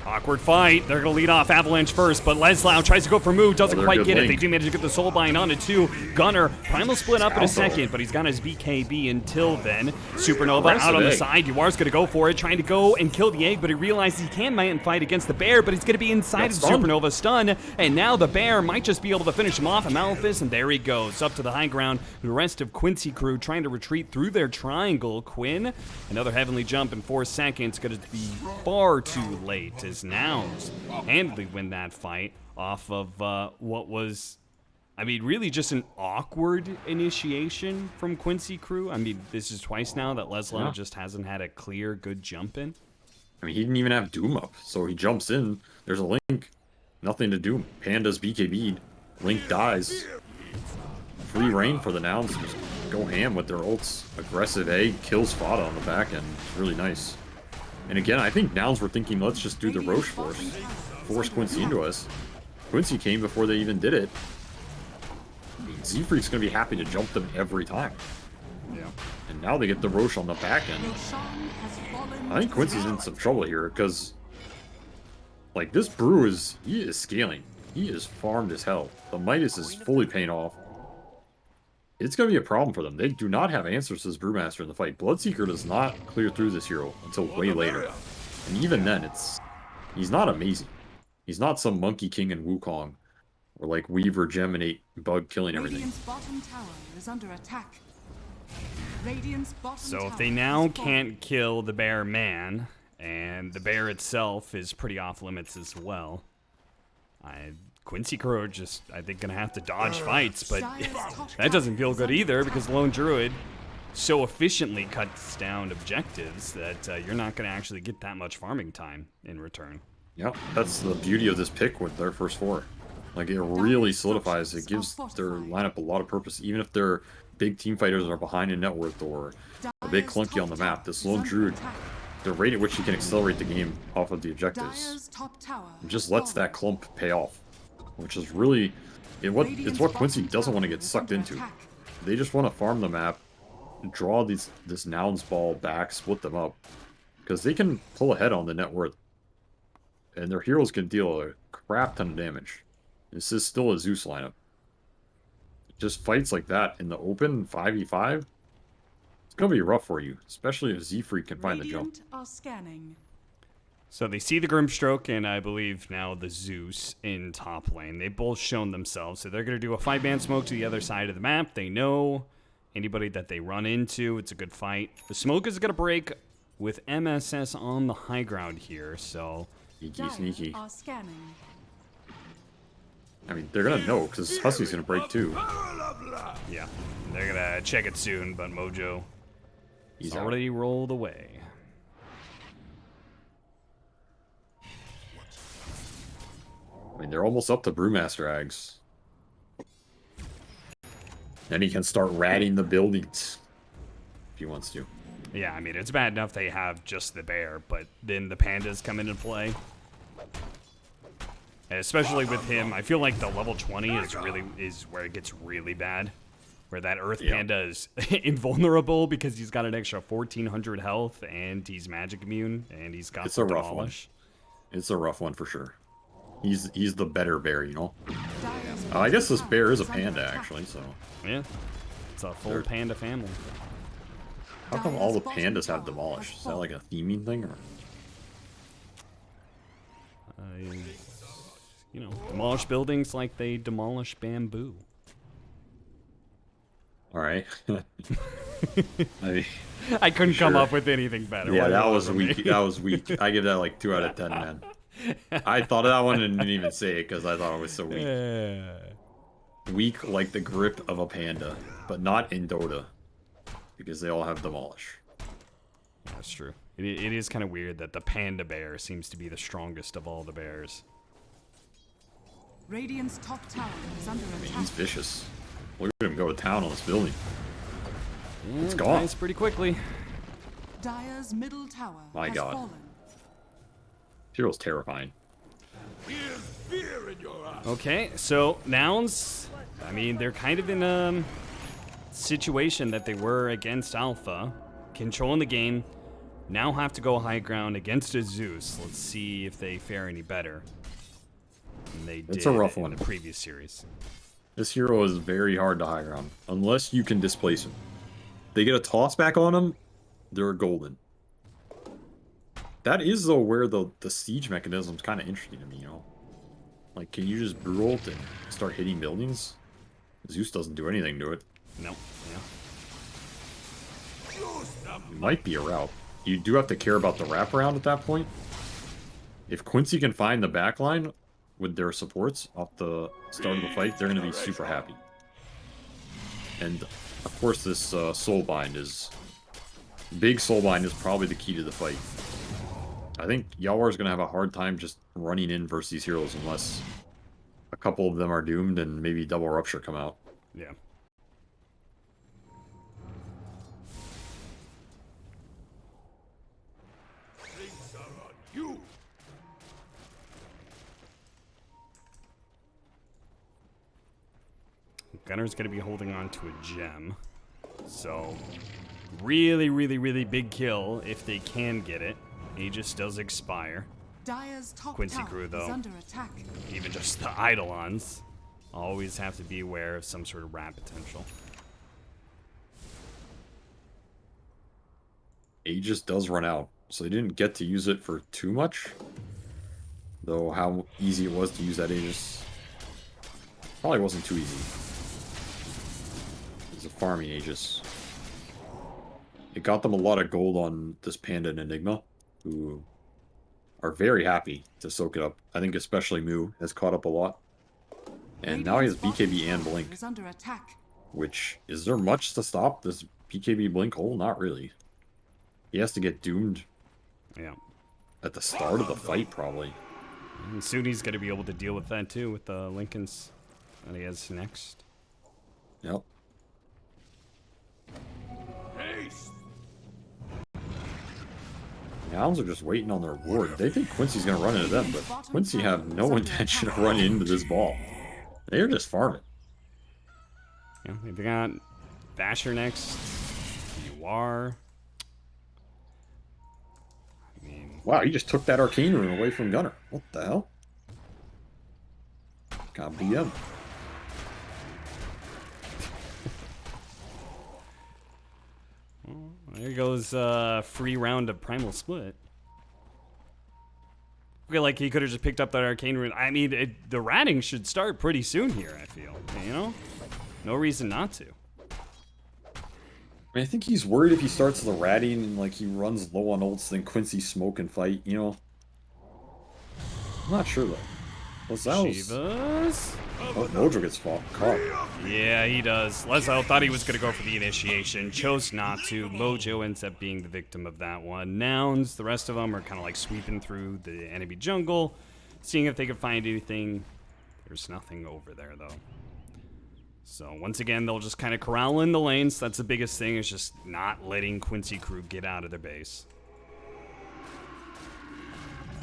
Awkward fight. They're going to lead off Avalanche first, but Leslau tries to go for Moo, doesn't quite get it. They do manage to get the soul bind on it too. Gunnar, Primal split up in a second, but he's got his BKB until then. Supernova out on the side. Yuar's going to go for it, trying to go and kill the egg, but he realizes he can man fight against the bear, but he's going to be inside of the Supernova stun, and now the bear might just be able to finish him off. Amalphus, and there he goes, up to the high ground. The rest of Quincy crew trying to retreat through their triangle. Quinn, another heavenly jump in 4 seconds, going to be far too late as nouns handily win that fight off of what was I mean, really just an awkward initiation from Quincy crew. I mean, this is twice now that Leslo just hasn't had a clear, good jump in.
I mean, he didn't even have Doom up, so he jumps in. There's a Link. Nothing to do. Panda's BKB'd. Link dies. Free reign for the nouns. Just go ham with their ults. Aggressive A kills Fada on the back end. It's really nice. And again, I think nouns were thinking, let's just do the Roche force Quincy into us. Quincy came before they even did it. Z-Freak's going to be happy to jump them every time.
Yeah.
And now they get the Roche on the back end. I think Quincy's in some trouble here because, like, this brew he is scaling. He is farmed as hell. The Midas is fully paying off. It's going to be a problem for them. They do not have answers to this Brewmaster in the fight. Bloodseeker does not clear through this hero until way later. And even then, he's not amazing. He's not some Monkey King in Wukong. Or like Weaver, Geminate, Bug killing everything.
Radiant's bottom tower is under attack. Radiant's bottom
So if
tower
they now
is falling.
can't kill the bear man, and the bear itself is pretty off limits as well, Quincy Crow are just, I think, gonna have to dodge fights, but that doesn't feel good either because Lone Druid so efficiently cuts down objectives that you're not gonna actually get that much farming time in return.
Yeah, that's the beauty of this pick with their first four. Like, it really solidifies, it gives their lineup a lot of purpose, even if their big team fighters are behind in net worth or a bit clunky on the map. This Lone Druid, the rate at which he can accelerate the game off of the objectives, it just lets that clump pay off, which is really, it's what Quincy doesn't want to get sucked into. They just want to farm the map, draw this nouns ball back, split them up, because they can pull ahead on the net worth, and their heroes can deal a crap ton of damage. This is still a Zeus lineup. Just fights like that in the open, 5v5, it's going to be rough for you, especially if Z-Freak can find the jump.
Are scanning.
So they see the Grimstroke and I believe now the Zeus in top lane. They've both shown themselves, so they're going to do a 5-man smoke to the other side of the map. They know anybody that they run into, it's a good fight. The smoke is going to break with MSS on the high ground here, so...
Sneaky.
Are scanning.
I mean, they're going to know, because Hussy's going to break too.
Yeah, they're going to check it soon, but Mojo
He's
already rolled away.
I mean, they're almost up to Brewmaster Ags. Then he can start ratting the buildings. If he wants to.
Yeah, I mean, it's bad enough they have just the bear, but then the pandas come into play. And especially with him, I feel like the level 20 is where it gets really bad. Where that Earth Panda is invulnerable because he's got an extra 1,400 health and he's magic immune and he's got
It's a rough
demolish.
one. It's a rough one for sure. He's the better bear, you know? I guess this bear is a panda, actually, so...
Yeah, it's a full panda family.
How come all the pandas have demolished? Is that like a theming thing, or...?
You know, demolish buildings like they demolish bamboo.
Alright. I mean,
I couldn't come
sure.
up with anything better.
Yeah,
What
that
do you
was
want from
weak.
me?
That was weak. I give that like 2 out of 10, man. I thought of that one and didn't even say it because I thought it was so weak. Weak like the grip of a panda, but not in Dota. Because they all have demolish.
That's true. It is kind of weird that the panda bear seems to be the strongest of all the bears.
Radiant's top tower is under
I mean,
attack.
he's vicious. Look at him go to town on this building.
Yeah,
It's gone.
dies pretty quickly.
Dire's middle tower
My
has
God.
fallen.
Hero's terrifying.
Okay, so nouns, I mean, they're kind of in a situation that they were against Alpha, controlling the game, now have to go high ground against a Zeus. Let's see if they fare any better than they did
It's a rough
in
one.
the previous series.
This hero is very hard to high ground, unless you can displace him. They get a toss back on him, they're golden. That is, though, where the siege mechanism is kind of interesting to me, you know? Like, can you just brew ult and start hitting buildings? Zeus doesn't do anything to it.
No, yeah.
It might be a route. You do have to care about the wraparound at that point. If Quincy can find the backline, with their supports off the start of the fight, they're going to be super happy. And of course, this Soulbind is... Big Soulbind is probably the key to the fight. I think Yawar is going to have a hard time just running in versus these heroes unless a couple of them are doomed and maybe Double Rupture come out.
Yeah.
Drinks are on you.
Gunner's going to be holding on to a gem. So, really, really, really big kill if they can get it. Aegis does expire.
Dire's top
Quincy
tower
crew,
is
though.
under attack.
Even just the Eidolons always have to be aware of some sort of rat potential.
Aegis does run out, so they didn't get to use it for too much. Though how easy it was to use that Aegis probably wasn't too easy. It's a farming Aegis. It got them a lot of gold on this Panda and Enigma, who are very happy to soak it up. I think especially Mu has caught up a lot. And now he has
Radiant's bottom
BKB and
tower
Blink,
is under attack.
which, is there much to stop this BKB Blink hole? Not really. He has to get doomed
Yeah.
at the start of the fight, probably.
And soon he's going to be able to deal with that too, with the Lincolns that he has next.
Yep.
Haste.
Nouns are just waiting on their ward. They think Quincy's gonna run into them, but Quincy have no intention of running into this ball. They're just farming.
Yeah, they've got Basher next. You are. I mean,
Wow, he just took that arcane rune away from Gunner. What the hell? Got BM.
there goes free round of Primal Split. I feel like he could have just picked up that arcane rune. I mean, the ratting should start pretty soon here, I feel. You know? No reason not to.
I mean, I think he's worried if he starts the ratting and like he runs low on ults, then Quincy smoke and fight, you know? I'm not sure though. Lazal's...
Shivas?
Oh, Mojo gets caught.
Yeah, he does. Leslie thought he was going to go for the initiation, chose not to. Mojo ends up being the victim of that one. Nouns, the rest of them are kind of like sweeping through the enemy jungle, seeing if they can find anything. There's nothing over there, though. So, once again, they'll just kind of corral in the lanes. That's the biggest thing, is just not letting Quincy crew get out of their base.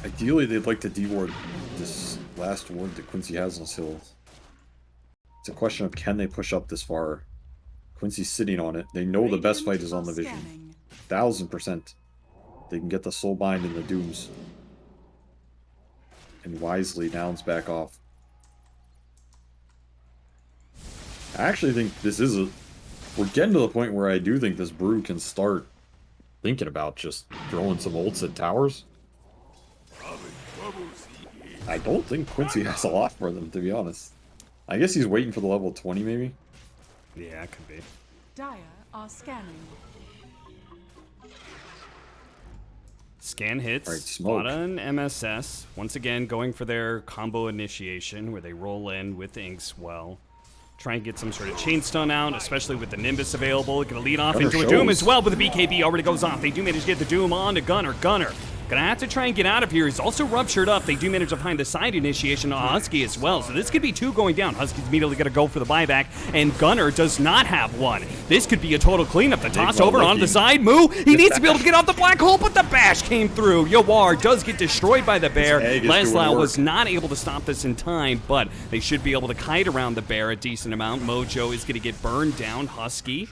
Ideally, they'd like to deward this last ward that Quincy has on his hill. It's a question of can they push up this far. Quincy's sitting on it. They know the best fight is on the vision. 1000%. They can get the Soulbind and the Dooms. And wisely, Nouns back off. I actually think this is a... We're getting to the point where I do think this brew can start thinking about just throwing some ults at towers. I don't think Quincy has a lot for them, to be honest. I guess he's waiting for the level 20, maybe?
Yeah, it could be.
Dire are scanning.
Scan hits,
Alright, smoke.
Spada and MSS, once again going for their combo initiation, where they roll in with Inkswell. Try and get some sort of chain stun out, especially with the Nimbus available. Gonna lead off
Gunner
into a Doom
shows.
as well, but the BKB already goes off. They do manage to get the Doom on to Gunner. Gunner gonna have to try and get out of here. He's also ruptured up. They do manage to find the side initiation on Husky as well. So this could be two going down. Husky's immediately gonna go for the buyback, and Gunner does not have one. This could be a total cleanup. The toss over onto the side. Moo, he needs to be able to get off the black hole, but the bash came through. Yawar does get destroyed by the bear.
egg is doing
Leslau
work.
was not able to stop this in time, but they should be able to kite around the bear a decent amount. Mojo is going to get burned down. Husky,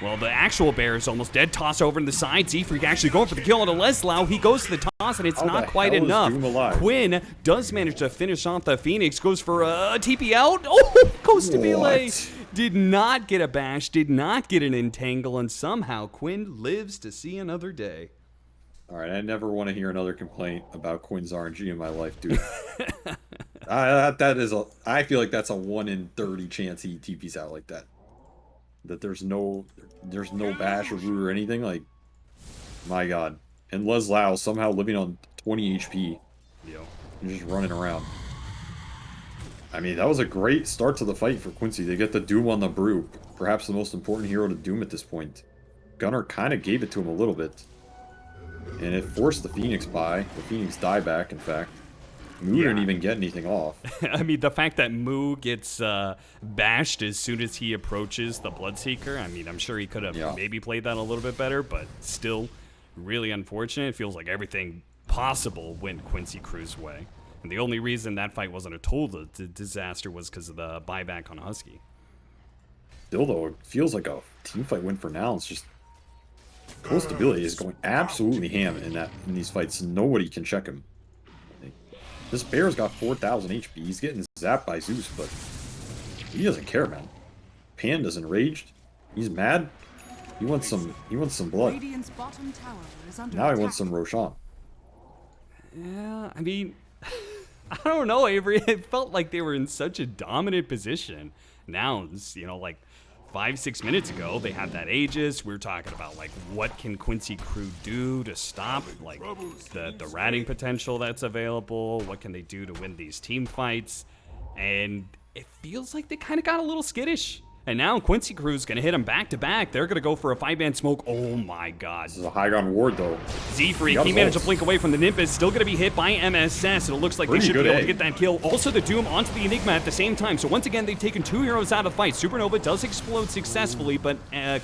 well, the actual bear is almost dead. Toss over to the side. Z-Freak actually going for the kill onto Leslau. He goes to the toss, and it's
How
not
the
quite
hell is
enough.
Doom alive?
Quinn does manage to finish off the Phoenix. Goes for a TP out. Oh, goes to melee.
What?
Did not get a bash. Did not get an entangle, and somehow Quinn lives to see another day.
Alright, I never want to hear another complaint about Quinn's RNG in my life, dude. I feel like that's a 1 in 30 chance he TPs out like that. That there's no bash or root or anything, like, my god. And Leslau somehow living on 20 HP
Yo.
and just running around. I mean, that was a great start to the fight for Quincy. They get the Doom on the Brew, perhaps the most important hero to Doom at this point. Gunnar kind of gave it to him a little bit. And it forced the Phoenix by. The Phoenix dieback, in fact. Moo didn't even get anything off.
I mean, the fact that Moo gets bashed as soon as he approaches the Bloodseeker, I mean, I'm sure he could have maybe played that a little bit better, but still really unfortunate. It feels like everything possible went Quincy Crew's way. And the only reason that fight wasn't a total disaster was because of the buyback on Husky.
Still, though, it feels like a team fight win for now. It's just Stability is going absolutely ham in these fights. Nobody can check him. This bear's got 4,000 HP. He's getting zapped by Zeus, but he doesn't care, man. Panda's enraged. He's mad. He wants some blood. Now he wants some Roshan.
Yeah, I mean, I don't know, Avery. It felt like they were in such a dominant position. Nouns, you know, like 5-6 minutes ago, they had that Aegis. We were talking about, like, what can Quincy Crew do to stop, like, the ratting potential that's available? What can they do to win these team fights? And it feels like they kind of got a little skittish. And now Quincy Crew's going to hit them back-to-back. They're going to go for a 5-man smoke. Oh, my God.
This is a high ground ward, though.
Z-Freak, he managed to blink away from the Nimbus. Still going to be hit by MSS. And it looks like they should be able to get that kill. Also, the Doom onto the Enigma at the same time. So once again, they've taken 2 heroes out of the fight. Supernova does explode successfully, but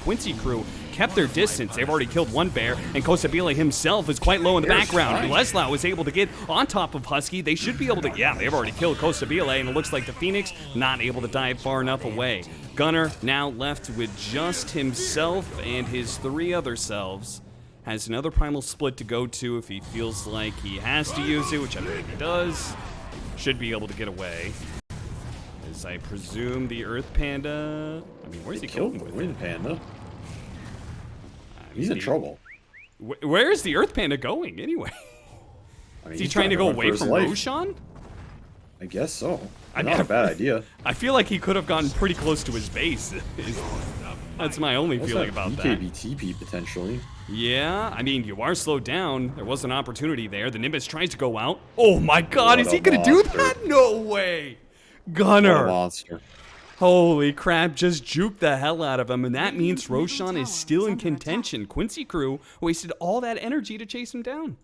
Quincy Crew kept their distance. They've already killed one bear, and Kostabile himself is quite low in the background. Leslau was able to get on top of Husky. They should be able to, yeah, they've already killed Kostabile, and it looks like the Phoenix not able to dive far enough away. Gunnar now left with just himself and his 3 other selves. Has another primal split to go to if he feels like he has to use it, which I believe he does. Should be able to get away. As I presume the Earth Panda, I mean, where's he
killed
going
the
with
Wind Panda? He's in trouble.
Where is the Earth Panda going anyway?
I mean,
is he trying to go away from Roshan?
I guess so. Not a bad idea.
I feel like he could have gotten pretty close to his base. That's my only feeling about that.
BKB potentially.
Yeah, I mean, you are slowed down. There was an opportunity there. The Nimbus tries to go out. Oh my God, is he gonna do that? No way! Gunnar!
What a monster.
Holy crap, just juked the hell out of him, and that means Roshan is still in contention. Quincy Crew wasted all that energy to chase him down.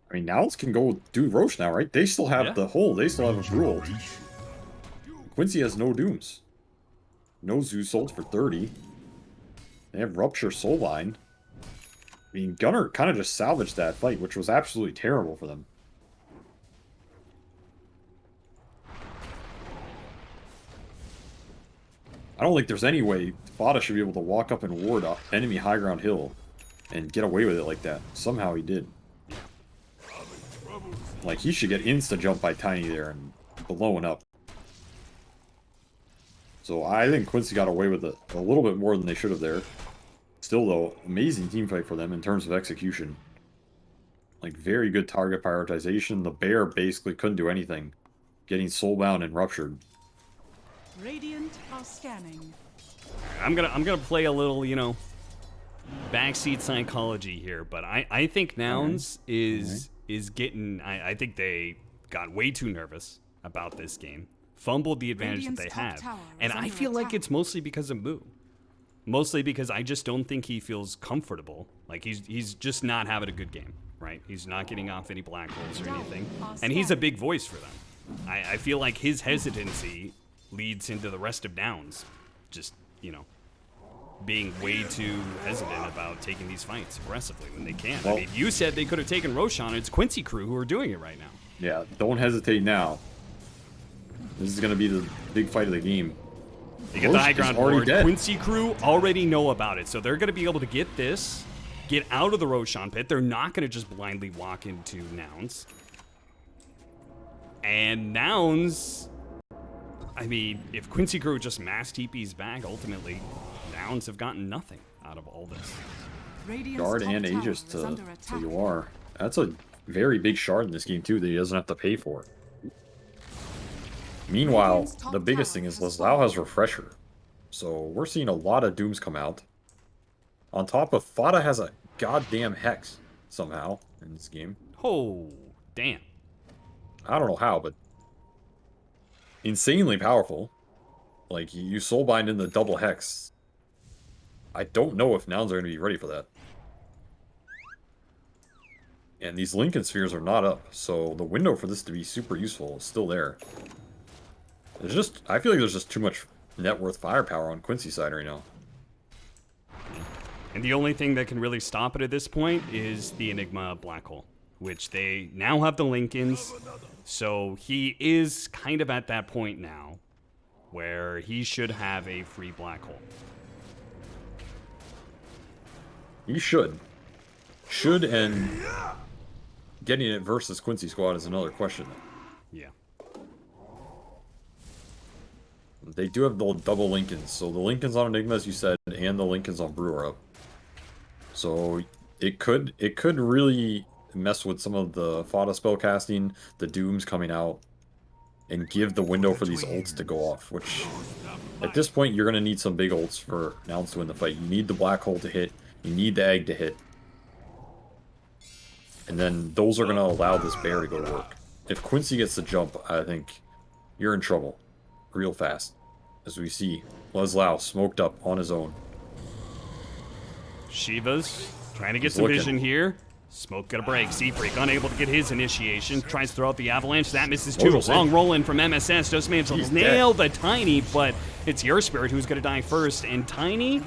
I mean, Nouns can go do Roche now, right? They still have the hole. They still have a rule. Quincy has no Dooms. No Zeus sold for 30. They have Rupture Soulbind. I mean, Gunnar kind of just salvaged that fight, which was absolutely terrible for them. I don't think there's any way Fada should be able to walk up and ward up enemy high ground hill and get away with it like that. Somehow he did. Like, he should get insta-jump by Tiny there and blowing up. So I think Quincy got away with it a little bit more than they should have there. Still, though, amazing team fight for them in terms of execution. Like, very good target prioritization. The bear basically couldn't do anything. Getting soulbound and ruptured.
Radiant are scanning.
I'm gonna play a little, you know, backseat psychology here, but I think Nouns is getting. I think they got way too nervous about this game, fumbled the advantage that they have, and I feel like it's mostly because of Moo. Mostly because I just don't think he feels comfortable. Like he's just not having a good game, right? He's not getting off any black holes or anything, and he's a big voice for them. I feel like his hesitancy leads into the rest of Nouns, just, you know, being way too hesitant about taking these fights aggressively when they can. Well, I mean, you said they could have taken Roshan. It's Quincy Crew who are doing it right now.
Yeah, don't hesitate now. This is going to be the big fight of the game.
They get the high ground board. Quincy Crew already know about it, so they're going to be able to get this, get out of the Roshan pit. They're not going to just blindly walk into Nouns. And Nouns, I mean, if Quincy Crew just mass TP's back, ultimately, Nouns have gotten nothing out of all this.
Shard and Aegis to Yawar. That's a very big shard in this game, too, that he doesn't have to pay for. Meanwhile, the biggest thing is Leslau has Refresher. So we're seeing a lot of Dooms come out. On top of Fada has a goddamn Hex somehow in this game.
Oh, damn.
I don't know how, but insanely powerful. Like, you soulbind in the double hex. I don't know if nouns are going to be ready for that. And these Lincoln spheres are not up, so the window for this to be super useful is still there. There's just, I feel like there's just too much net worth firepower on Quincy's side right now.
And the only thing that can really stop it at this point is the Enigma Black Hole, which they now have the Lincolns. So he is kind of at that point now where he should have a free Black Hole.
You should. Should, and getting it versus Quincy squad is another question.
Yeah.
They do have the double Lincolns, so the Lincolns on Enigma, as you said, and the Lincolns on Brew are up. So it could really mess with some of the Fada spell casting, the Dooms coming out, and give the window for these ults to go off, which at this point you're going to need some big ults for nouns to win the fight. You need the Black Hole to hit, you need the Egg to hit, and then those are going to allow this bear to go to work. If Quincy gets the jump, I think you're in trouble real fast. As we see, Leslau smoked up on his own.
Shiva's trying to get some vision here. Smoke gonna break. Seafreak unable to get his initiation. Tries to throw out the avalanche. That misses too. Long roll in from MSS. Just managed to nail the Tiny, but it's your Spirit who's gonna die first. And Tiny,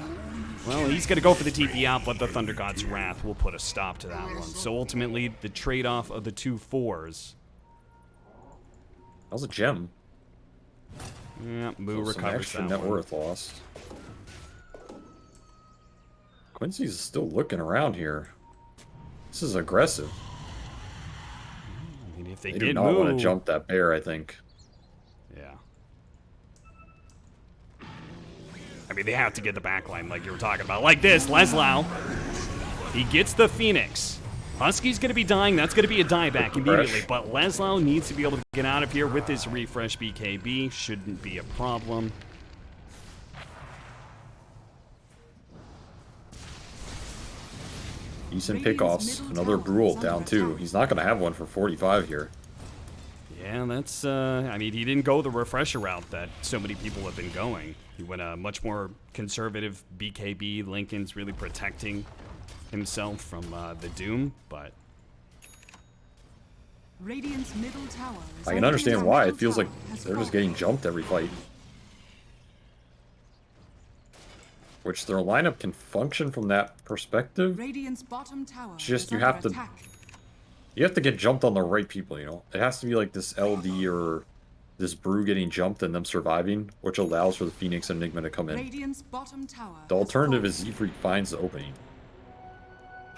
well, he's gonna go for the TP out, but the Thunder God's Wrath will put a stop to that one. So ultimately, the trade-off of the 2 4s.
That was a gem.
Yeah, Moo
So
recovers
extra
that
net
one.
worth lost. Quincy's still looking around here. This is aggressive.
I mean, if they
They
get
do not want
Moo,
to jump that bear, I think.
yeah. I mean, they have to get the backline like you were talking about. Like this, Leslau. He gets the Phoenix. Husky's going to be dying. That's going to be a dieback immediately. But Leslau needs to be able to get out of here with his refresh BKB. Shouldn't be a problem.
Decent pickoffs. Another Brule down too. He's not going to have one for 45 here.
Yeah, that's, I mean, he didn't go the refresher route that so many people have been going. He went a much more conservative BKB. Lincoln's really protecting himself from the Doom, but
Radiant's middle tower is
I can
under
understand
attack.
why. It
Middle
feels like
tower has
they're just
fallen.
getting jumped every fight. Which their lineup can function from that perspective.
Radiant's bottom tower
Just
is
you
under
have to
attack.
You have to get jumped on the right people, you know? It has to be like this LD or this Brew getting jumped and them surviving, which allows for the Phoenix and Enigma to come in.
Radiant's bottom tower
The
has
alternative is
fallen.
Zefreak finds the opening.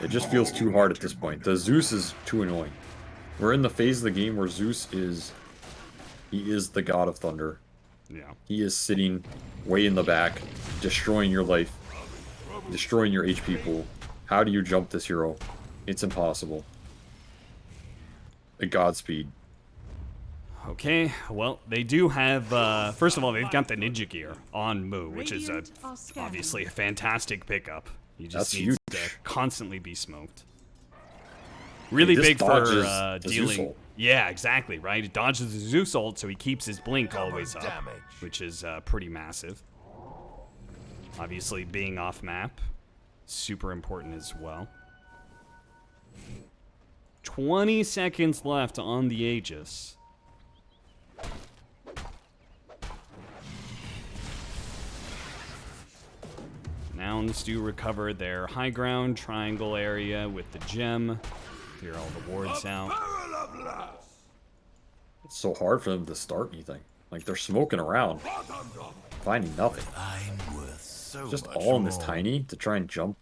It just feels too hard at this point. The Zeus is too annoying. We're in the phase of the game where Zeus is... He is the god of thunder.
yeah.
He is sitting way in the back, destroying your life, destroying your HP pool. How do you jump this hero? It's impossible. A Godspeed.
Okay, well, they do have, first of all, they've got the Ninja Gear on Moo, which is
Radiant are scanning.
obviously a fantastic pickup. He just
That's
needs
huge.
to constantly be smoked. Really
This
big for
dodges the Zeus
dealing.
ult.
Yeah, exactly, right? It dodges the Zeus ult, so he keeps his blink always up,
damage.
which is pretty massive. Obviously, being off map, super important as well. 20 seconds left on the Aegis. Nouns do recover their high ground triangle area with the gem. Clear all the wards out.
Barrel of blast.
It's so hard for them to start anything. Like, they're smoking around, finding nothing.
I'm worth so
Just
much
all in this
more.
tiny to try and jump.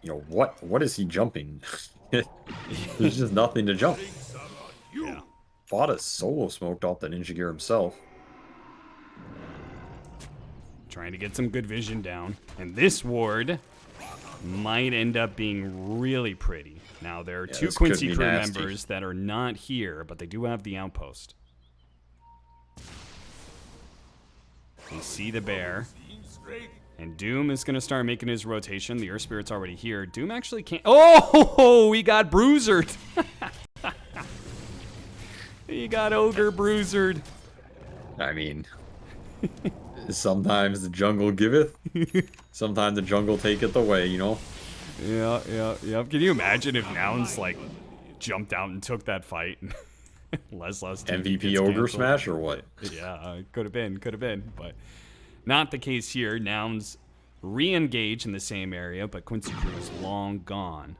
You know, what is he jumping? There's just nothing to jump.
Yeah.
Fada solo smoked off the Ninja Gear himself.
Trying to get some good vision down. And this ward might end up being really pretty. Now, there are two
this could
Quincy
be
crew
nasty.
members that are not here, but they do have the outpost. You see the bear.
Seems great.
And Doom is going to start making his rotation. The Earth Spirit's already here. Doom actually can't... Oh, he got bruisered. He got Ogre bruisered.
I mean, sometimes the jungle giveth, sometimes the jungle taketh away, you know?
Yeah. Can you imagine if Nouns, like, jumped out and took that fight? Leslie's team
MVP
gets
Ogre
canceled.
Smash or what?
Yeah, could have been, but not the case here. Nouns re-engage in the same area, but Quincy Crew is long gone.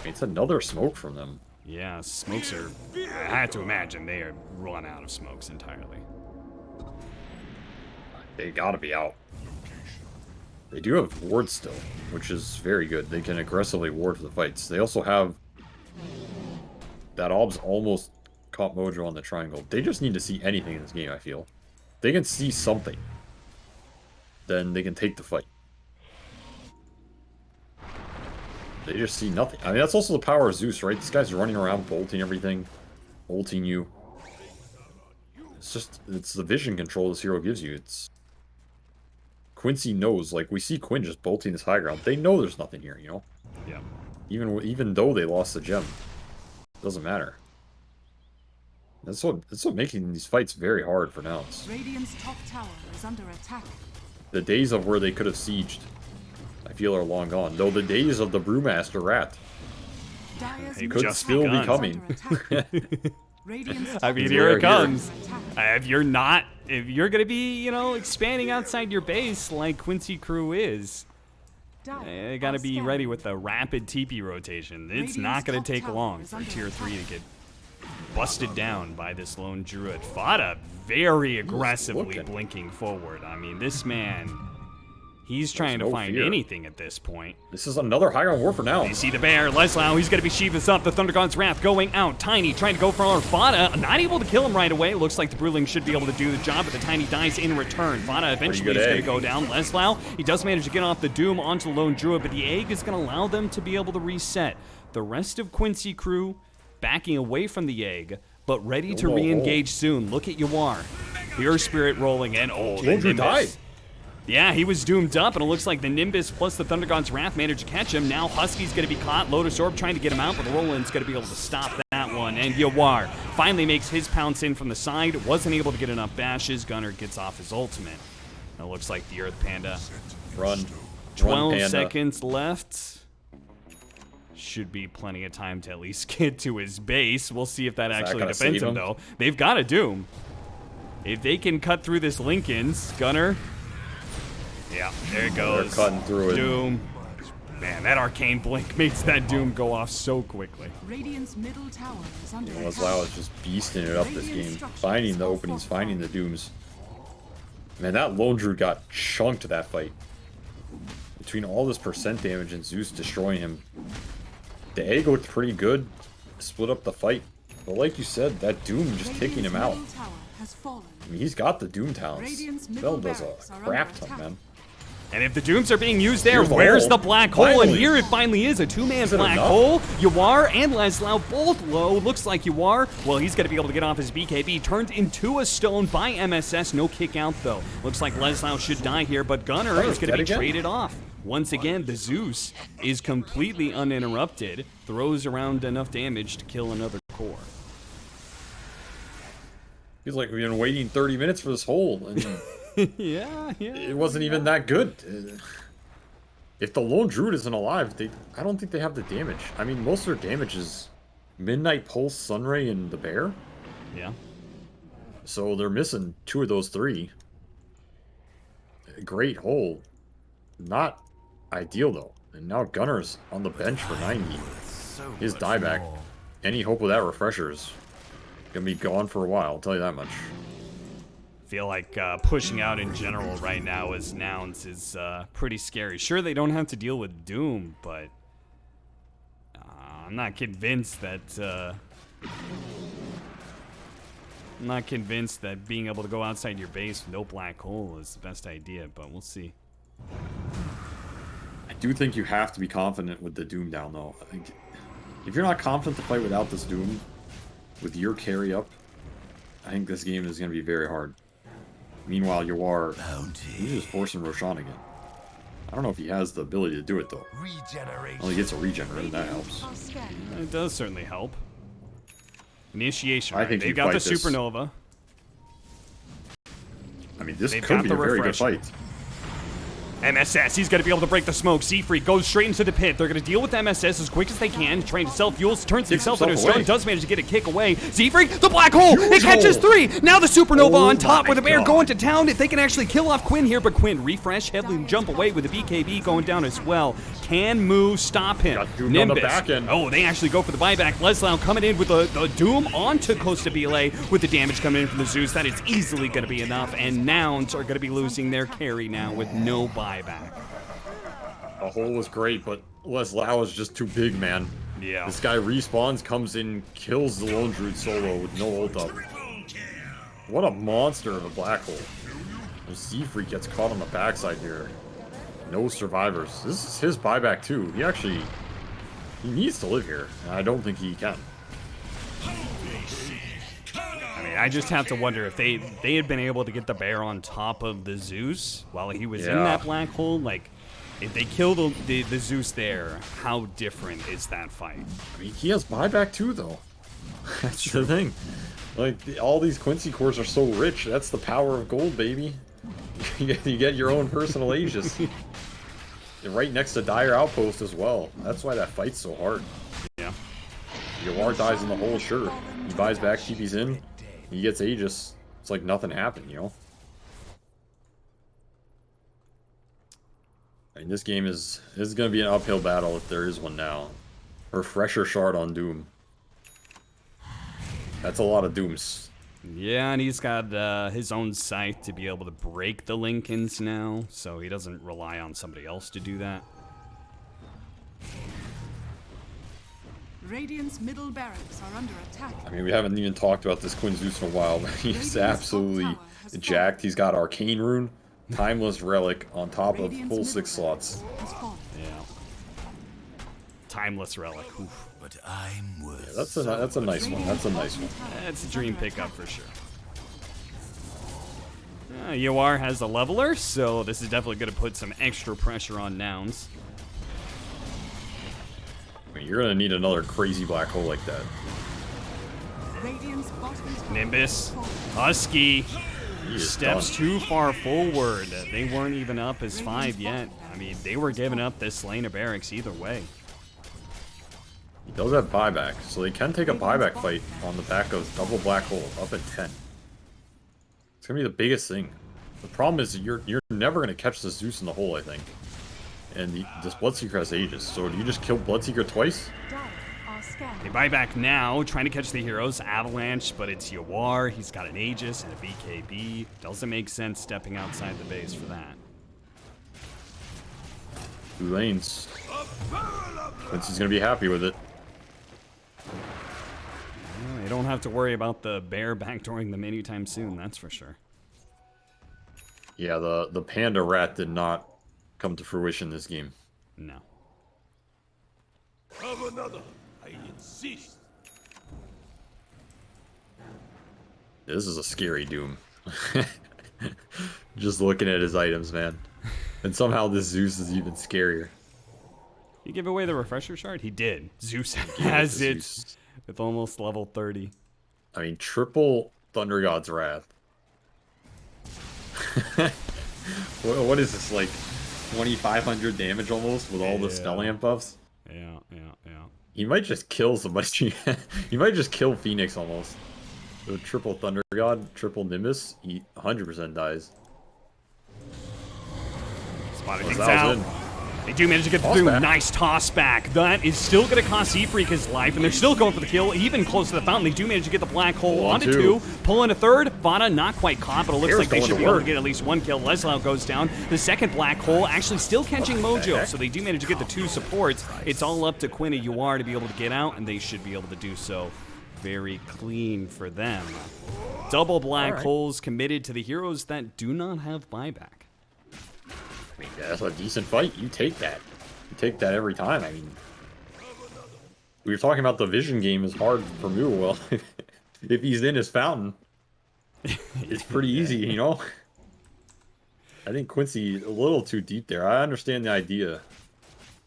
It's another smoke from them.
Yeah, smokes are... I had to imagine they are run out of smokes entirely.
They gotta be out. They do have ward still, which is very good. They can aggressively ward for the fights. They also have... That Ob's almost caught Mojo on the triangle. They just need to see anything in this game, I feel. If they can see something, then they can take the fight. They just see nothing. I mean, that's also the power of Zeus, right? This guy's running around, bolting everything, ulting you. It's the vision control this hero gives you. It's... Quincy knows, like, we see Quinn just bolting this high ground. They know there's nothing here, you know?
Yeah.
Even though they lost the gem. Doesn't matter. That's what making these fights very hard for Nouns.
Radiant's top tower is under attack.
The days of where they could have sieged, I feel, are long gone. Though the days of the Brewmaster Rat
Dire's
Hey,
could
just
still be
begun.
coming.
Radiant's
I mean,
top
here it
They're here.
comes. If you're gonna be, you know, expanding outside your base like Quincy Crew is, you gotta be ready with a rapid TP rotation. It's not gonna take long for Tier 3 to get busted down by this lone druid. Fada very aggressively
looking.
blinking forward. I mean, this man, he's trying to
no
find
fear.
anything at this point.
This is another high ground war for
You
Nouns.
see the bear, Leslau, he's going to be Shiva's up. The Thunder God's Wrath going out. Tiny trying to go for our Fada. Not able to kill him right away. Looks like the Brewling should be able to do the job, but the Tiny dies in return. Fada eventually
good
is going to
egg.
go down. Leslau, he does manage to get off the Doom onto the Lone Druid, but the egg is going to allow them to be able to reset. The rest of Quincy Crew backing away from the egg, but ready to
No,
re-engage soon. Look at Yawar. Pure Spirit rolling in. Oh, the
Lone Druid
Nimbus.
died.
Yeah, he was doomed up, and it looks like the Nimbus plus the Thunder God's Wrath managed to catch him. Now Husky's going to be caught. Lotus Orb trying to get him out, but the Roland's going to be able to stop that one. And Yawar finally makes his pounce in from the side. Wasn't able to get enough bashes. Gunner gets off his ultimate. It looks like the Earth Panda.
Run.
12
Panda.
seconds left. Should be plenty of time to at least get to his base. We'll see if that actually
gonna
defends
save
him,
him?
though. They've got a Doom. If they can cut through this Lincoln's, Gunner. Yeah, there it goes.
They're cutting through it.
Doom. Man, that arcane blink makes that Doom go off so quickly.
Radiant's middle tower is under
Leslau
attack.
is just beasting it up this game. Finding the openings, finding the dooms. Man, that Lone Druid got chunked that fight. Between all this percent damage and Zeus destroying him. The egg looked pretty good. Split up the fight. But like you said, that Doom just taking him out.
Radiant's middle tower has fallen.
I mean, he's got the Doom talents.
Radiant's
Bell
middle
does
barracks are
a crap
under
ton,
attack.
man.
And if the Dooms are being used there,
Here's the
where's
hole.
the black hole? And
Finally.
here it finally is, a two-man
Is it
black
enough?
hole. Yawar and Leslau both low. Looks like Yawar, well, he's going to be able to get off his BKB. Turned into a stone by MSS. No kick out, though. Looks like Leslau should die here, but Gunner is
Gunner's
going to be
dead again?
traded off. Once again, the Zeus is completely uninterrupted. Throws around enough damage to kill another core.
Feels like we've been waiting 30 minutes for this hole, and
yeah.
it wasn't even that good. If the Lone Druid isn't alive, I don't think they have the damage. I mean, most of their damage is Midnight Pulse, Sunray, and the Bear.
Yeah.
So they're missing 2 of those 3. Great hole. Not ideal, though. And now Gunner's on the bench for 90. His dieback. Any hope of that refresher is gonna be gone for a while, I'll tell you that much.
Feel like pushing out in general right now as Nouns is pretty scary. Sure, they don't have to deal with Doom, but I'm not convinced that being able to go outside your base with no black hole is the best idea, but we'll see.
I do think you have to be confident with the Doom down, though. I think if you're not confident to fight without this Doom, with your carry up, I think this game is going to be very hard. Meanwhile, he's just forcing Roshan again. I don't know if he has the ability to do it, though.
Regeneration.
Only gets a regen, and that helps.
Are scanning.
It does certainly help. Initiation,
I
right?
think
They've
you
got the
fight this.
Supernova.
mean, this
They've
could
got
be
the
a very good
refresher.
fight.
MSS, he's going to be able to break the smoke. Seafree goes straight into the pit. They're going to deal with MSS as quick as they can. Trying to self-fuel, turns himself into a stone. Does manage to get a kick away. Seafree, the black hole! It catches 3! Now the supernova on top with the bear going to town. If they can actually kill off Quinn here, but Quinn refresh, heavily jump away with the BKB going down as well. Can Moo stop him?
Got Doom on the
Nimbus.
back end.
Oh, they actually go for the buyback. Leslau coming in with the Doom onto Costa Bile with the damage coming in from the Zeus. That is easily going to be enough, and Nouns are going to be losing their carry now with no buyback.
The hole was great, but Leslau is just too big, man.
Yeah.
This guy respawns, comes in, kills the Lone Druid solo with no ult up. What a monster of a black hole. Seafree gets caught on the backside here. No survivors. This is his buyback too. He needs to live here, and I don't think he can.
I mean, I just have to wonder if they had been able to get the bear on top of the Zeus while he was in
Yeah.
that black hole. Like, if they kill the Zeus there, how different is that fight?
I mean, he has buyback too, though. That's the thing. Like, all these Quincy cores are so rich. That's the power of gold, baby. You get your own personal Aegis. And right next to Dire Outpost as well. That's why that fight's so hard.
Yeah.
Yawar dies in the hole, sure. He buys back, TP's in. He gets Aegis. It's like nothing happened, you know? I mean, this game is going to be an uphill battle if there is one now. Refresher shard on Doom. That's a lot of Dooms.
Yeah, and he's got his own scythe to be able to break the Lincolns now, so he doesn't rely on somebody else to do that.
Radiant's middle barracks are under attack.
I mean, we haven't even talked about this Quinn Zeus in a while, but he's absolutely jacked. He's got Arcane Rune, Timeless Relic on top of full 6 slots.
Yeah. Timeless Relic. Oof.
But I'm worth.
Yeah, that's a nice one. That's a nice one.
That's a dream pickup for sure. Yawar has a leveler, so this is definitely going to put some extra pressure on Nouns.
I mean, you're gonna need another crazy black hole like that.
Radiant's bottom tower
Nimbus, Husky,
He is
steps
done.
too far forward. They weren't even up as 5 yet. I mean, they were giving up this lane of barracks either way.
He does have buyback, so they can take a buyback fight on the back of double black hole up at 10. It's gonna be the biggest thing. The problem is you're never gonna catch the Zeus in the hole, I think. And this Bloodseeker has Aegis, so do you just kill Bloodseeker twice?
Dire are scanning.
They buy back now, trying to catch the heroes. Avalanche, but it's Yawar. He's got an Aegis and a BKB. Doesn't make sense stepping outside the base for that.
2 lanes. Quincy's gonna be happy with it.
Well, they don't have to worry about the bear backdooring them anytime soon, that's for sure.
Yeah, the panda rat did not come to fruition this game.
No.
Have another. I insist.
This is a scary Doom. Just looking at his items, man. And somehow this Zeus is even scarier.
He gave away the refresher shard? He did. Zeus has it
Zeus.
with almost level 30.
I mean, triple Thunder God's Wrath. What is this, like 2,500 damage almost with all the spell amp buffs?
Yeah.
He might just kill somebody. He might just kill Phoenix almost. So triple Thunder God, triple Nimbus, he 100% dies.
Spotted
Oh,
things
that was
out.
in.
They do manage to get
Toss
through.
back.
Nice toss back. That is still going to cost Seafreak his life, and they're still going for the kill, even close to the fountain. They do manage to get the black hole
Pull on
onto
two.
2. Pull in a third. Vana not quite caught, but it looks
Bear's
like they
going
should
to
be able to
work.
get at least 1 kill. Leslau goes down. The second black hole actually still catching Mojo, so they do manage to get the 2 supports. It's all up to Quinn and UR to be able to get out, and they should be able to do so very clean for them. Double black
All right.
holes committed to the heroes that do not have buyback.
I mean, that's a decent fight. You take that. You take that every time. I mean, we were talking about the vision game is hard for Moo. Well, if he's in his fountain, it's pretty easy, you know? I think Quincy a little too deep there. I understand the idea.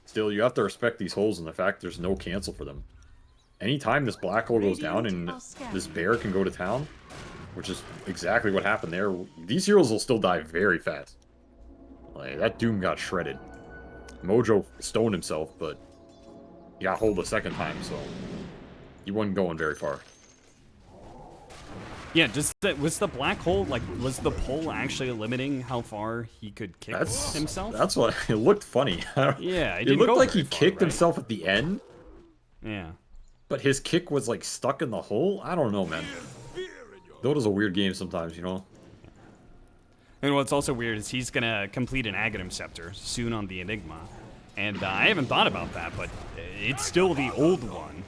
Still, you have to respect these holes and the fact there's no cancel for them. Anytime this black hole goes down and this bear can go to town, which is exactly what happened there. These heroes will still die very fast. Like, that Doom got shredded. Mojo stoned himself, but he got hold a second time, so he wasn't going very far.
Yeah, just was the black hole, like, was the pole actually limiting how far he could kick himself?
That's what it looked funny.
Yeah,
it looked like he kicked himself at the end.
Yeah.
But his kick was like stuck in the hole? I don't know, man. Dota's a weird game sometimes, you know?
And what's also weird is he's going to complete an Aghanim Scepter soon on the Enigma. And I haven't thought about that, but it's still the old one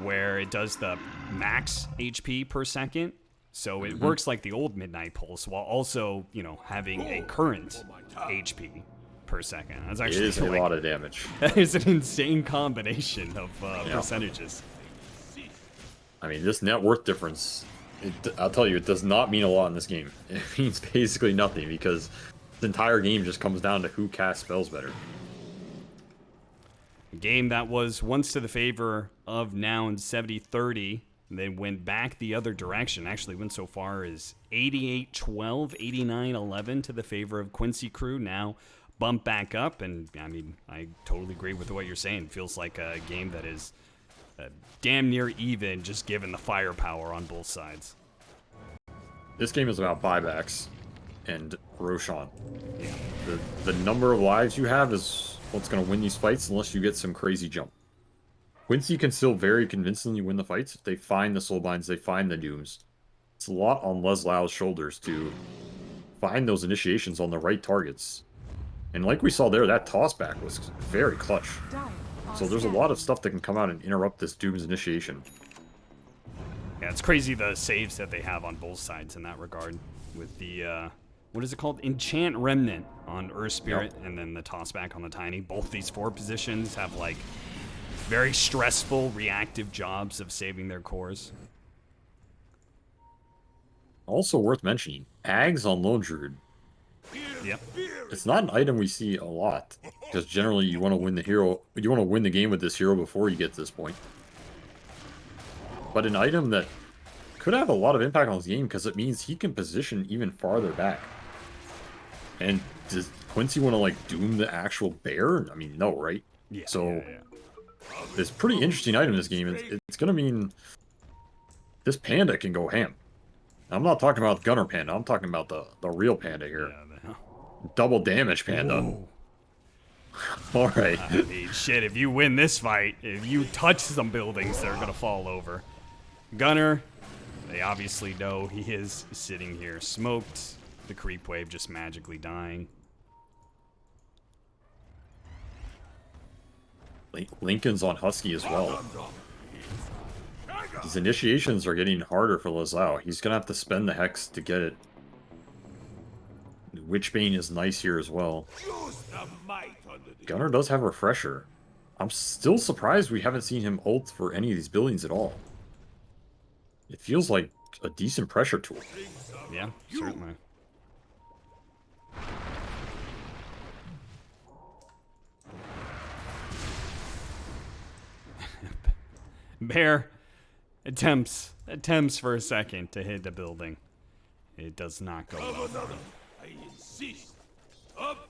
where it does the max HP per second. So it works like the old Midnight Pulse while also, you know, having a current HP per second. That's actually
it is a lot of damage.
That is an insane combination of percentages.
I mean, this net worth difference, I'll tell you, it does not mean a lot in this game. It means basically nothing because the entire game just comes down to who casts spells better.
A game that was once to the favor of Nouns 70-30, then went back the other direction. Actually went so far as 88-12, 89-11 to the favor of Quincy crew. Now bump back up, and I mean, I totally agree with what you're saying. It feels like a game that is damn near even, just given the firepower on both sides.
This game is about buybacks and Roshan. The number of lives you have is what's going to win these fights unless you get some crazy jump. Quincy can still very convincingly win the fights if they find the soulbinds, they find the dooms. It's a lot on Leslau's shoulders to find those initiations on the right targets. And like we saw there, that tossback was very clutch. So there's a lot of stuff that can come out and interrupt this Doom's initiation.
Yeah, it's crazy the saves that they have on both sides in that regard. With the, what is it called? Enchant Remnant on Earth Spirit, and then the tossback on the Tiny. Both these 4 positions have, like, very stressful, reactive jobs of saving their cores.
Also worth mentioning, Ags on Lone Druid.
Yep.
It's not an item we see a lot, because generally you want to win the hero, you want to win the game with this hero before you get to this point. But an item that could have a lot of impact on this game because it means he can position even farther back. And does Quincy want to like doom the actual bear? I mean, no, right?
Yeah.
So this pretty interesting item in this game. It's going to mean this panda can go ham. I'm not talking about Gunner Panda. I'm talking about the real panda here.
Yeah,
Double damage panda. All right.
I mean, shit, if you win this fight, if you touch some buildings, they're going to fall over. Gunner, they obviously know he is sitting here smoked. The creep wave just magically dying.
Lincoln's on Husky as well. These initiations are getting harder for Leslau. He's going to have to spend the Hex to get it. Witchbane is nice here as well. Gunner does have Refresher. I'm still surprised we haven't seen him ult for any of these buildings at all. It feels like a decent pressure tool.
Yeah, certainly. Bear attempts for a second to hit the building. It does not go well.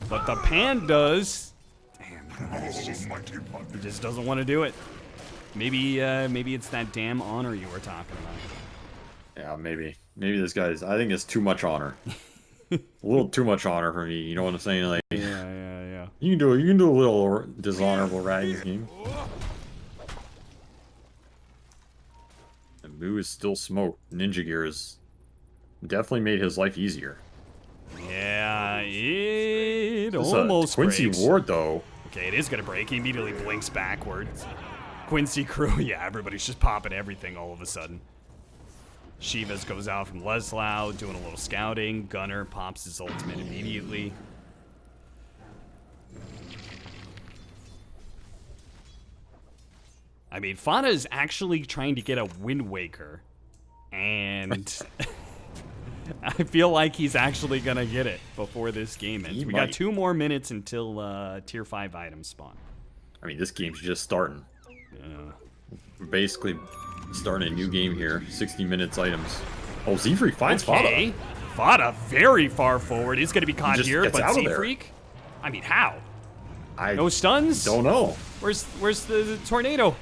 But the pandas, damn, he just doesn't want to do it. Maybe it's that damn honor you were talking about.
Yeah, maybe this guy's. I think it's too much honor. A little too much honor for me. You know what I'm saying? Like,
Yeah.
You can do a little dishonorable rat in this game. And Moo is still smoked. Ninja Gear has definitely made his life easier.
Yeah, it
This
almost
Quincy
breaks.
Ward, though.
Okay, it is gonna break. He immediately blinks backwards. Quincy crew, yeah, everybody's just popping everything all of a sudden. Shivas goes out from Leslau, doing a little scouting. Gunner pops his ultimate immediately. I mean, Fada is actually trying to get a Wind Waker, and I feel like he's actually gonna get it before this game ends. We got 2 more minutes until tier 5 items spawn.
I mean, this game's just starting.
Yeah.
We're basically starting a new game here. 60 minutes items. Oh, Z-Freak finds
Okay. Fada very far forward. He's going to be caught
just
here,
gets
but
out of there.
Z-Freak? I mean, how?
I
No stuns?
don't know.
Where's the tornado?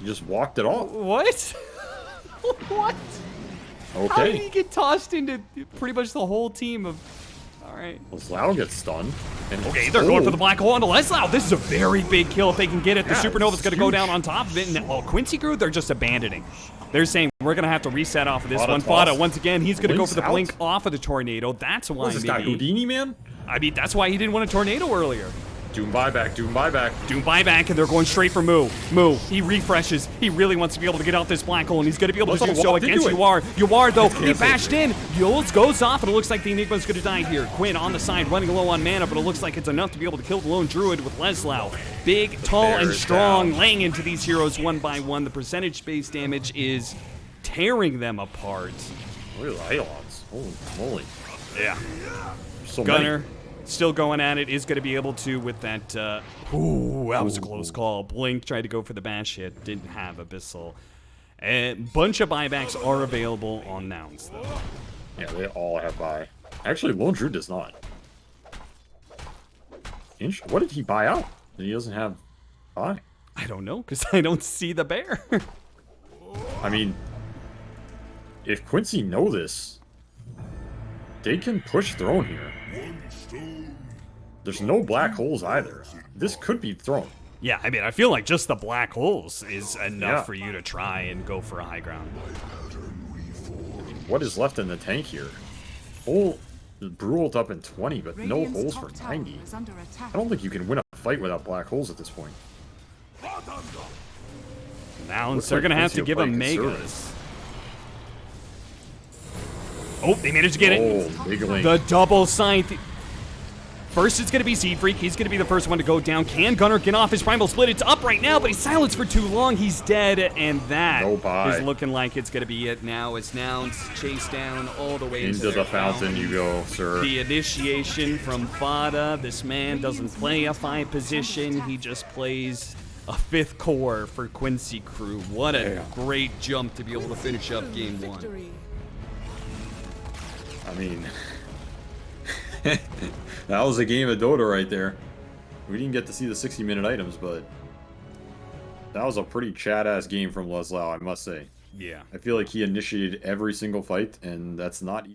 He just walked it off.
What? What? How did he
Okay.
get tossed into pretty much the whole team of... All right.
Leslau gets stunned. And
Okay, they're going for the
oh,
black hole onto Leslau. This is a very big kill if they can get it. The
Yeah,
Supernova's
it's
going to go
huge.
down on top of it. And Quincy crew, they're just abandoning. They're saying, we're going to have to reset off of this
Fada
one.
toss.
Fada, once again, he's going to go
Blinks
for the
out.
blink off of the tornado. That's why
What is this guy,
maybe...
Houdini, man?
I mean, that's why he didn't want a tornado earlier.
Doom buyback, Doom buyback.
Doom buyback, and they're going straight for Moo. Moo, he refreshes. He really wants to be able to get out this black hole, and he's going to be able to
Let's
do
go
so
walk
against
into it.
Yuar. Yuar, though, he
Cancel.
bashed in. Yules goes off, and it looks like the Enigma's going to die here. Quinn on the side, running low on mana, but it looks like it's enough to be able to kill the lone druid with Leslau. Big, tall,
Bear
and
is
strong,
down.
laying into these heroes one by one. The percentage-based damage is tearing them apart.
Look at the Halons. Holy moly.
Yeah.
So
Gunner,
many.
still going at it, is going to be able to with that. Ooh, that was a close call. Blink tried to go for the bash hit, didn't have Abyssal. A bunch of buybacks are available on nouns, though.
Yeah, they all have buy. Actually, Lone Druid does not. What did he buy out? He doesn't have buy.
I don't know, because I don't see the bear.
I mean, if Quincy know this, they can push throne here. There's no black holes either. This could be throne.
Yeah, I mean, I feel like just the black holes is enough
Yeah.
for you to try and go for a high ground.
What is left in the tank here? Hole brewed up in 20, but no
Radiant's
holes
top
for
tower
90.
is under attack.
I don't think you can win a fight without black holes at this point.
Nouns,
Looks
they're
like
going to have to
Quincy
give
will
him
play
megas. Oh, they managed to get it.
Oh, big link.
The double scythe. First, it's going to be Z-Freak. He's going to be the first one to go down. Can Gunner get off his Primal Split? It's up right now, but he's silenced for too long. He's dead, and that
No buy.
is looking like it's going to be it now as Nouns chase down all the way
Into
their
the fountain you go, sir.
The initiation from Fada. This man doesn't play a 5 position. He just plays a 5th core for Quincy crew. What a great jump to be able to finish up game 1.
Victory.
I mean, that was a game of Dota right there. We didn't get to see the 60-minute items, but that was a pretty Chad-ass game from Leslau, I must say.
Yeah.
I feel like he initiated every single fight, and that's not easy.